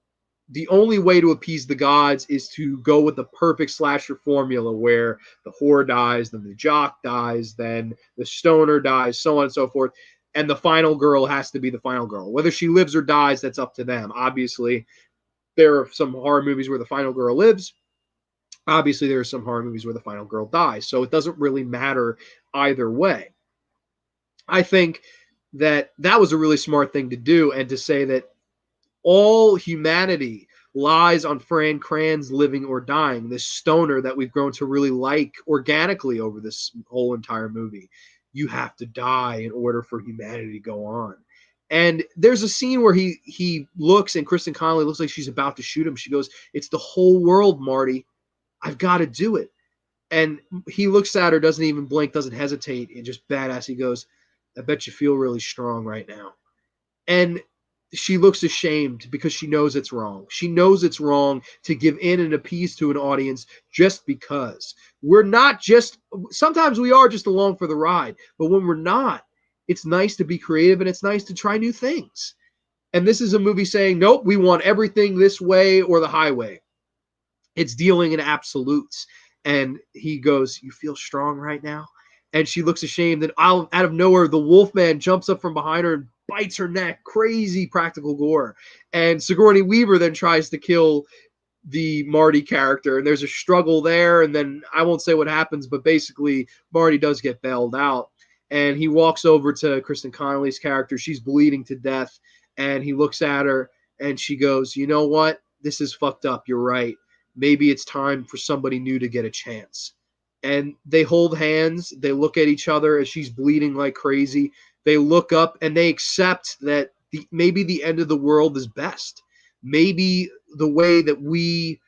the only way to appease the gods is to go with the perfect slasher formula where the whore dies, then the jock dies, then the stoner dies, so on and so forth. And the final girl has to be the final girl. Whether she lives or dies, that's up to them. Obviously, there are some horror movies where the final girl lives. Obviously, there are some horror movies where the final girl dies. So it doesn't really matter either way. I think that that was a really smart thing to do, and to say that all humanity lies on Fran Kranz living or dying, this stoner that we've grown to really like organically over this whole entire movie. You have to die in order for humanity to go on. And there's a scene where he looks, and Kristen Connolly looks like she's about to shoot him. She goes, "It's the whole world, Marty. I've got to do it." And he looks at her, doesn't even blink, doesn't hesitate, and just badass. He goes, "I bet you feel really strong right now." And she looks ashamed because she knows it's wrong. She knows it's wrong to give in and appease to an audience just because. We're not just, sometimes we are just along for the ride, but when we're not, it's nice to be creative and it's nice to try new things. And this is a movie saying, nope, we want everything this way or the highway. It's dealing in absolutes. And he goes, "You feel strong right now?" And she looks ashamed. And out of nowhere, the Wolfman jumps up from behind her and bites her neck. Crazy practical gore. And Sigourney Weaver then tries to kill the Marty character. And there's a struggle there. And then I won't say what happens, but basically, Marty does get bailed out. And he walks over to Kristen Connolly's character. She's bleeding to death. And he looks at her and she goes, "You know what? This is fucked up. You're right. Maybe it's time for somebody new to get a chance." And they hold hands. They look at each other as she's bleeding like crazy. They look up and they accept that maybe the end of the world is best. Maybe the way that we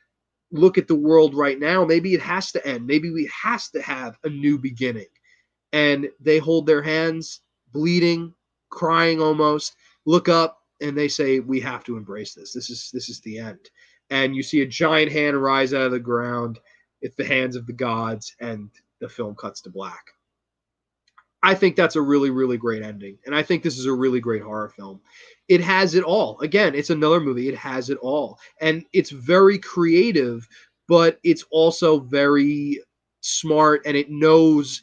look at the world right now, maybe it has to end. Maybe we has to have a new beginning. And they hold their hands, bleeding, crying almost, look up, and they say, "We have to embrace this. This is the end." And you see a giant hand rise out of the ground. It's the hands of the gods, and the film cuts to black. I think that's a really, really great ending. And I think this is a really great horror film. It has it all. Again, it's another movie. It has it all. And it's very creative, but it's also very smart, and it knows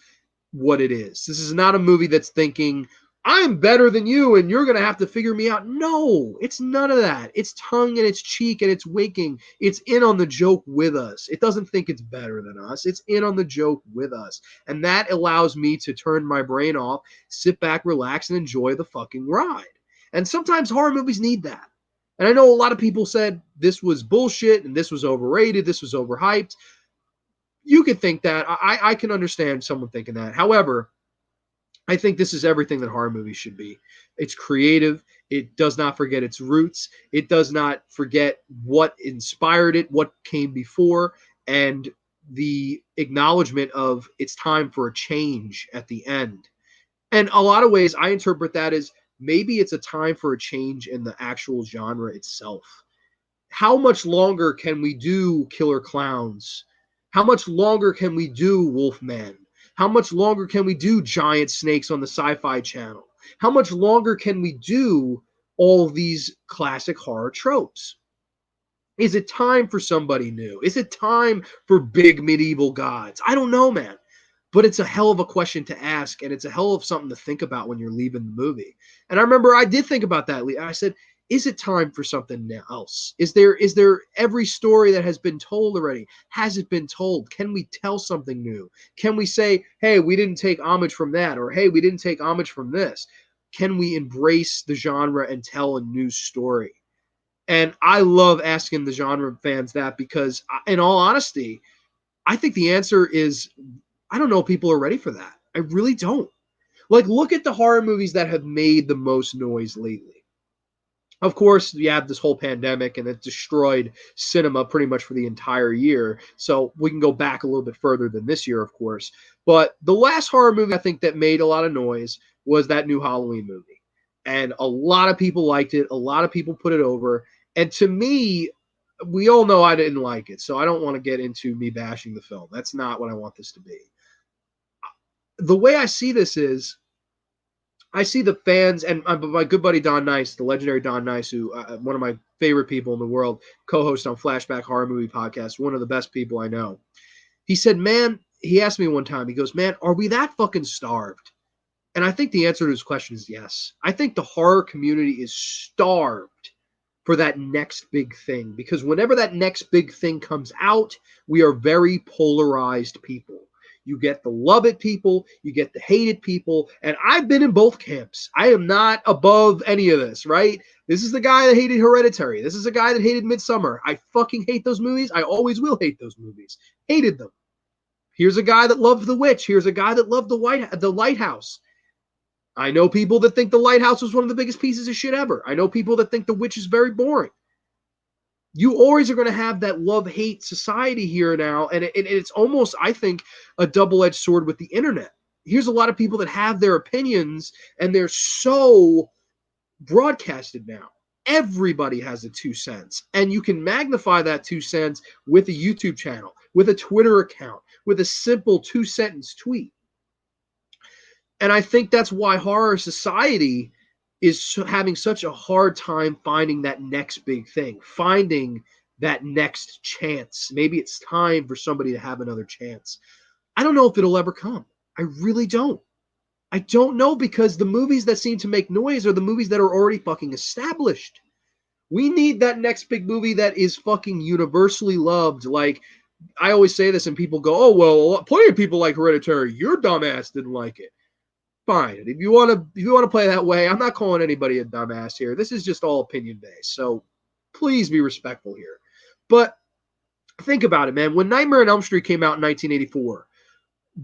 what it is. This is not a movie that's thinking, "I'm better than you and you're going to have to figure me out." No, it's none of that. It's tongue and it's cheek and it's winking. It's in on the joke with us. It doesn't think it's better than us. It's in on the joke with us. And that allows me to turn my brain off, sit back, relax, and enjoy the fucking ride. And sometimes horror movies need that. And I know a lot of people said this was bullshit and this was overrated, this was overhyped. You could think that. I can understand someone thinking that. However, I think this is everything that horror movies should be. It's creative. It does not forget its roots. It does not forget what inspired it, what came before, and the acknowledgement of it's time for a change at the end. And a lot of ways, I interpret that as maybe it's a time for a change in the actual genre itself. How much longer can we do killer clowns? How much longer can we do Wolfman? How much longer can we do giant snakes on the Sci-Fi Channel? How much longer can we do all these classic horror tropes? Is it time for somebody new? Is it time for big medieval gods? I don't know, man. But it's a hell of a question to ask, and it's a hell of something to think about when you're leaving the movie. And I remember I did think about that. I said, is it time for something else? Is there every story that has been told already? Has it been told? Can we tell something new? Can we say, hey, we didn't take homage from that, or hey, we didn't take homage from this? Can we embrace the genre and tell a new story? And I love asking the genre fans that because, in all honesty, I think the answer is I don't know if people are ready for that. I really don't. Like, look at the horror movies that have made the most noise lately. Of course, you have this whole pandemic, and it destroyed cinema pretty much for the entire year. So we can go back a little bit further than this year, of course. But the last horror movie I think that made a lot of noise was that new Halloween movie. And a lot of people liked it. A lot of people put it over. And to me, we all know I didn't like it. So I don't want to get into me bashing the film. That's not what I want this to be. The way I see this is, I see the fans and my good buddy Don Nice, the legendary Don Nice, who one of my favorite people in the world, co-host on Flashback Horror Movie Podcast, one of the best people I know. He said, man, he asked me one time, he goes, man, are we that fucking starved? And I think the answer to his question is yes. I think the horror community is starved for that next big thing, because whenever that next big thing comes out, we are very polarized people. You get the love it people, you get the hate it people, and I've been in both camps. I am not above any of this, right? This is the guy that hated Hereditary. This is a guy that hated Midsommar. I fucking hate those movies. I always will hate those movies. Hated them. Here's a guy that loved The Witch. Here's a guy that loved The Lighthouse. I know people that think The Lighthouse was one of the biggest pieces of shit ever. I know people that think The Witch is very boring. You always are going to have that love-hate society here now, and it's almost, I think, a double-edged sword with the internet. Here's a lot of people that have their opinions, and they're so broadcasted now. Everybody has a 2 cents, and you can magnify that 2 cents with a YouTube channel, with a Twitter account, with a simple 2-sentence tweet. And I think that's why horror society is having such a hard time finding that next big thing, finding that next chance. Maybe it's time for somebody to have another chance. I don't know if it'll ever come. I really don't. I don't know, because the movies that seem to make noise are the movies that are already fucking established. We need that next big movie that is fucking universally loved. Like, I always say this and people go, oh, well, plenty of people like Hereditary. Your dumbass didn't like it. Fine. If you want to play that way, I'm not calling anybody a dumbass here. This is just all opinion based. So please be respectful here. But think about it, man. When Nightmare on Elm Street came out in 1984,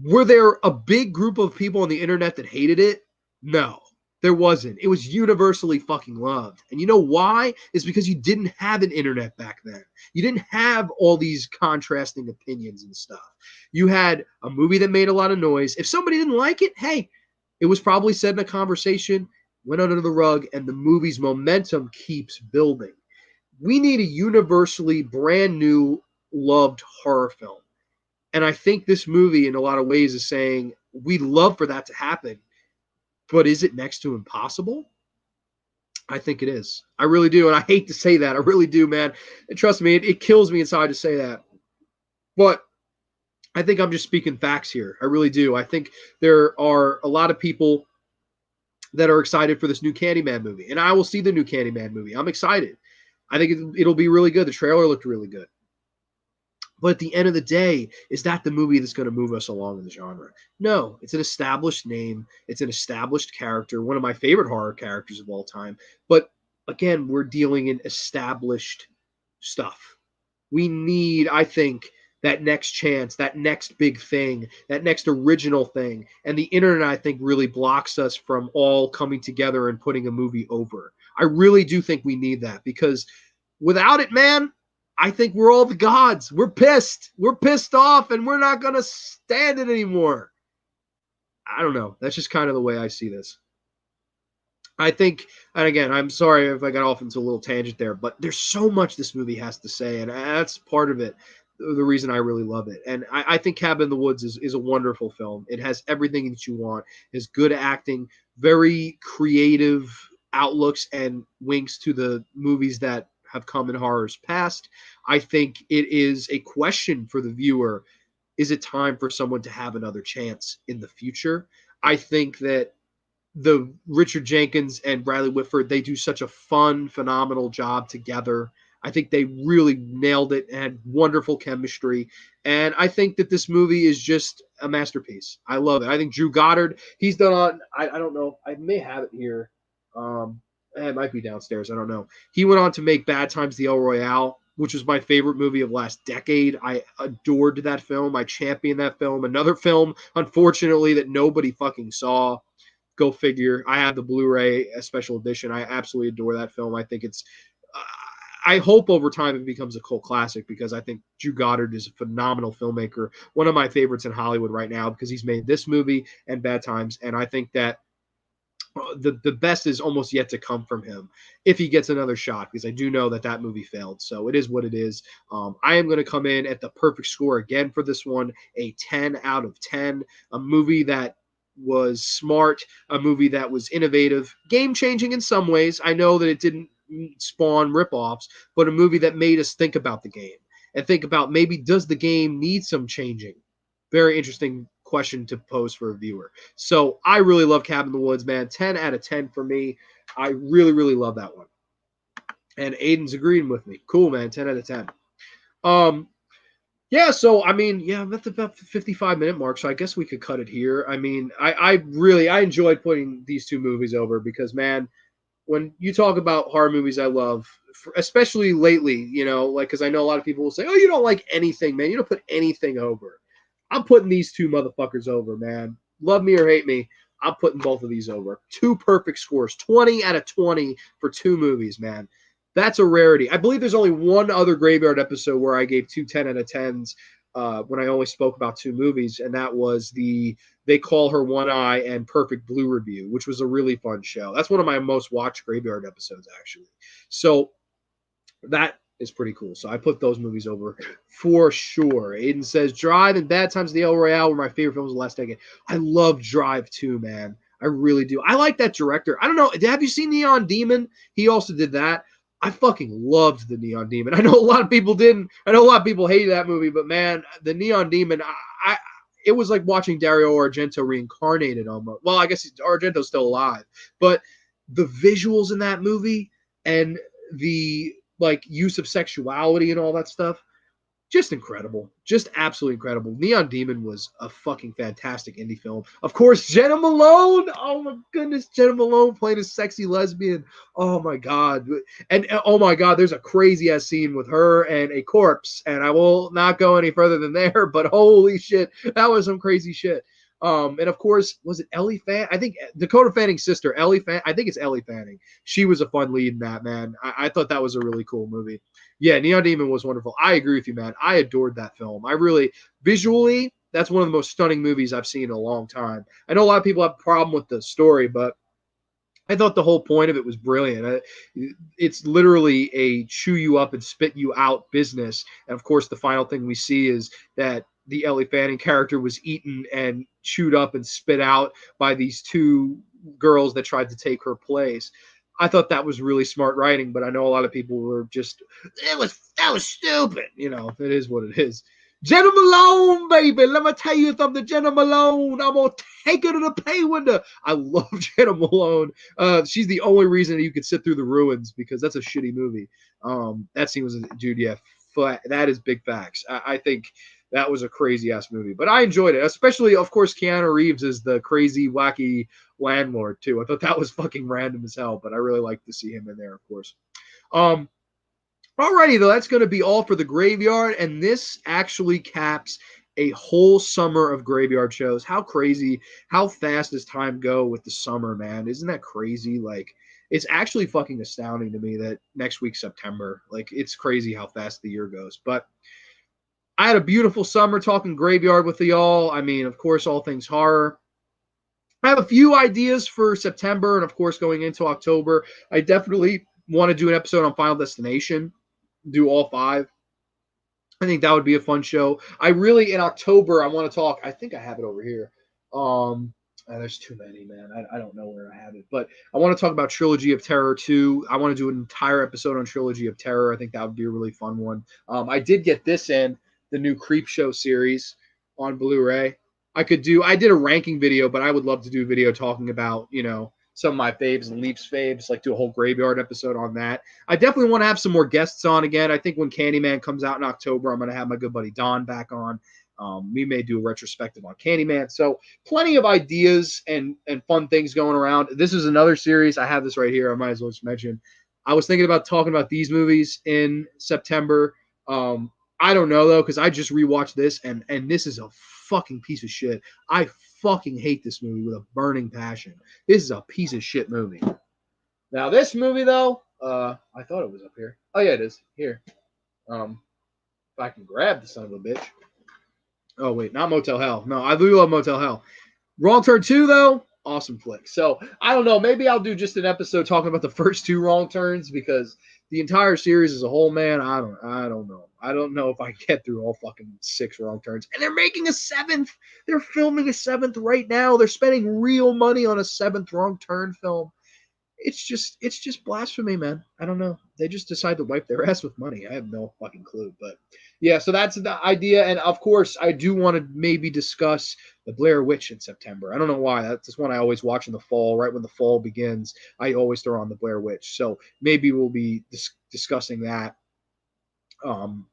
were there a big group of people on the internet that hated it? No, there wasn't. It was universally fucking loved. And you know why? It's because you didn't have an internet back then. You didn't have all these contrasting opinions and stuff. You had a movie that made a lot of noise. If somebody didn't like it, hey, it was probably said in a conversation, went under the rug, and the movie's momentum keeps building. We need a universally brand new, loved horror film. And I think this movie, in a lot of ways, is saying, we'd love for that to happen, but is it next to impossible? I think it is. I really do. And I hate to say that. I really do, man. And trust me, it kills me inside to say that. But I think I'm just speaking facts here. I really do. I think there are a lot of people that are excited for this new Candyman movie. And I will see the new Candyman movie. I'm excited. I think it'll be really good. The trailer looked really good. But at the end of the day, is that the movie that's going to move us along in the genre? No, it's an established name. It's an established character, one of my favorite horror characters of all time. But again, we're dealing in established stuff. We need, I think, that next chance, that next big thing, that next original thing. And the internet, I think, really blocks us from all coming together and putting a movie over. I really do think we need that, because without it, man, I think we're all the gods. We're pissed. We're pissed off, and we're not going to stand it anymore. I don't know. That's just kind of the way I see this. I think, and again, I'm sorry if I got off into a little tangent there, but there's so much this movie has to say, and that's part of it, the reason I really love it. And I think Cabin in the Woods is a wonderful film. It has everything that you want. It has good acting, very creative outlooks and winks to the movies that have come in horror's past. I think it is a question for the viewer. Is it time for someone to have another chance in the future? I think that the Richard Jenkins and Bradley Whitford, they do such a fun, phenomenal job together. I think they really nailed it and had wonderful chemistry. And I think that this movie is just a masterpiece. I love it. I think Drew Goddard, he's done on, I don't know, I may have it here. It might be downstairs. I don't know. He went on to make Bad Times the El Royale, which was my favorite movie of last decade. I adored that film. I championed that film. Another film, unfortunately, that nobody fucking saw. Go figure. I have the Blu-ray special edition. I absolutely adore that film. I think it's I hope over time it becomes a cult classic because I think Drew Goddard is a phenomenal filmmaker, one of my favorites in Hollywood right now because he's made this movie and Bad Times, and I think that the best is almost yet to come from him if he gets another shot because I do know that that movie failed. So it is what it is. I am going to come in at the perfect score again for this one, a 10 out of 10, a movie that was smart, a movie that was innovative, game-changing in some ways. I know that it didn't spawn ripoffs, but a movie that made us think about the game and think about maybe does the game need some changing? Very interesting question to pose for a viewer. So I really love Cabin in the Woods, man. 10 out of 10 for me. I really, really love that one. And Aiden's agreeing with me. Cool, man. 10 out of 10. Yeah, so I mean, yeah, I'm at the about 55-minute mark, so I guess we could cut it here. I mean, I enjoyed putting these two movies over because, man, when you talk about horror movies I love, especially lately, you know, like, because I know a lot of people will say, oh, you don't like anything, man. You don't put anything over. I'm putting these two motherfuckers over, man. Love me or hate me, I'm putting both of these over. Two perfect scores, 20 out of 20 for two movies, man. That's a rarity. I believe there's only one other Graveyard episode where I gave two 10 out of 10s when I only spoke about two movies, and that was the They Call Her One Eye and Perfect Blue review, which was a really fun show. That's one of my most watched Graveyard episodes, actually. So that is pretty cool. So I put those movies over for sure. Aiden says Drive and Bad Times at the El Royale were my favorite films of the last decade. I love Drive too, man. I really do. I like that director. I don't know. Have you seen Neon Demon? He also did that. I fucking loved the Neon Demon. I know a lot of people didn't. I know a lot of people hated that movie, but man, the Neon Demon, it was like watching Dario Argento reincarnated almost. Well, I guess Argento's still alive, but the visuals in that movie and the like use of sexuality and all that stuff, just incredible. Just absolutely incredible. Neon Demon was a fucking fantastic indie film. Of course, Jenna Malone. Oh my goodness, Jenna Malone playing a sexy lesbian. Oh my god. And oh my god, there's a crazy ass scene with her and a corpse. And I will not go any further than there, but holy shit, that was some crazy shit. And of course, was it Ellie Fanning? I think Dakota Fanning's sister, Ellie Fanning. I think it's Ellie Fanning. She was a fun lead in that, man. I thought that was a really cool movie. Yeah, Neon Demon was wonderful. I agree with you, man. I adored that film. I really, visually, that's one of the most stunning movies I've seen in a long time. I know a lot of people have a problem with the story, but I thought the whole point of it was brilliant. It's literally a chew you up and spit you out business. And of course, the final thing we see is that the Ellie Fanning character was eaten and chewed up and spit out by these two girls that tried to take her place. I thought that was really smart writing, but I know a lot of people were just, that was stupid. You know, it is what it is. Jenna Malone, baby. Let me tell you something, Jenna Malone. I'm going to take her to the pay window. I love Jenna Malone. She's the only reason you could sit through The Ruins because that's a shitty movie. That scene was, dude, yeah, that is big facts. I think that was a crazy-ass movie. But I enjoyed it, especially, of course, Keanu Reeves is the crazy, wacky landlord, too. I thought that was fucking random as hell, but I really like to see him in there, of course. Alrighty, though, that's going to be all for the Graveyard, and this actually caps a whole summer of Graveyard shows. How crazy, how fast does time go with the summer, man? Isn't that crazy? Like, it's actually fucking astounding to me that next week's September. Like, it's crazy how fast the year goes. But I had a beautiful summer talking Graveyard with y'all. I mean, of course, all things horror. I have a few ideas for September and, of course, going into October. I definitely want to do an episode on Final Destination, do all 5. I think that would be a fun show. I really, in October, I want to talk. I think I have it over here. There's too many, man. I don't know where I have it. But I want to talk about Trilogy of Terror 2. I want to do an entire episode on Trilogy of Terror. I think that would be a really fun one. I did get this in, the new Creep Show series on Blu-ray. I did a ranking video, but I would love to do a video talking about, you know, some of my faves and Leap's faves, like do a whole Graveyard episode on that. I definitely want to have some more guests on again. I think when Candyman comes out in October, I'm going to have my good buddy Don back on. We may do a retrospective on Candyman. So plenty of ideas and fun things going around. This is another series. I have this right here. I might as well just mention. I was thinking about talking about these movies in September. I don't know, though, because I just rewatched this, and this is a fucking piece of shit. I fucking hate this movie with a burning passion. This is a piece of shit movie. Now, this movie, though, I thought it was up here. Oh, yeah, it is. Here. If I can grab the son of a bitch. Oh, wait, not Motel Hell. No, I do love Motel Hell. Wrong Turn 2, though, awesome flick. So, I don't know. Maybe I'll do just an episode talking about the first 2 Wrong Turns because the entire series as a whole, man, I don't know. I don't know if I get through all fucking 6 Wrong Turns. And they're making a 7th. They're filming a 7th right now. They're spending real money on a 7th Wrong Turn film. It's just blasphemy, man. I don't know. They just decide to wipe their ass with money. I have no fucking clue. But yeah, so that's the idea. And of course, I do want to maybe discuss the Blair Witch in September. I don't know why. That's just one I always watch in the fall. Right when the fall begins, I always throw on the Blair Witch. So maybe we'll be discussing that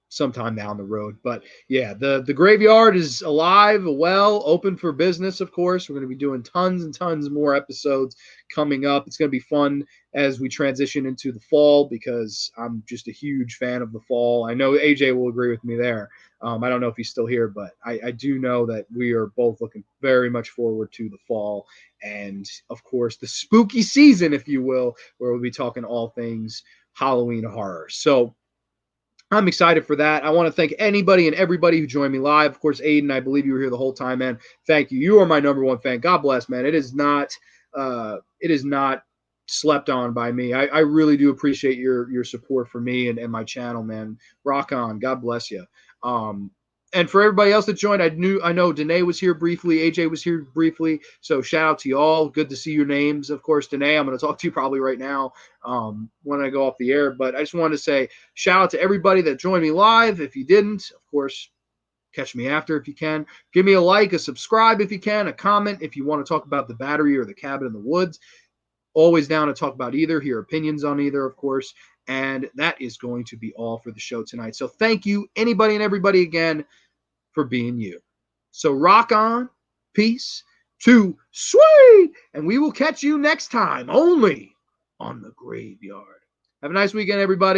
sometime down the road. But yeah, the graveyard is alive, well, open for business, of course. We're going to be doing tons and tons more episodes coming up. It's going to be fun as we transition into the fall because I'm just a huge fan of the fall. I know AJ will agree with me there. I don't know if he's still here, but I do know that we are both looking very much forward to the fall and, of course, the spooky season, if you will, where we'll be talking all things Halloween horror. So I'm excited for that. I want to thank anybody and everybody who joined me live. Of course, Aiden, I believe you were here the whole time, man. Thank you. You are my number one fan. God bless, man. It is not slept on by me. I really do appreciate your support for me and my channel, man. Rock on. God bless you. And for everybody else that joined, I know Danae was here briefly. AJ was here briefly. So shout out to you all. Good to see your names. Of course, Danae, I'm going to talk to you probably right now when I go off the air. But I just wanted to say shout out to everybody that joined me live. If you didn't, of course, catch me after if you can. Give me a like, a subscribe if you can, a comment if you want to talk about the Battery or the Cabin in the Woods. Always down to talk about either, hear opinions on either, of course. And that is going to be all for the show tonight. So thank you, anybody and everybody, again, for being you. So rock on, peace, to sweet, and we will catch you next time only on the Graveyard. Have a nice weekend, everybody.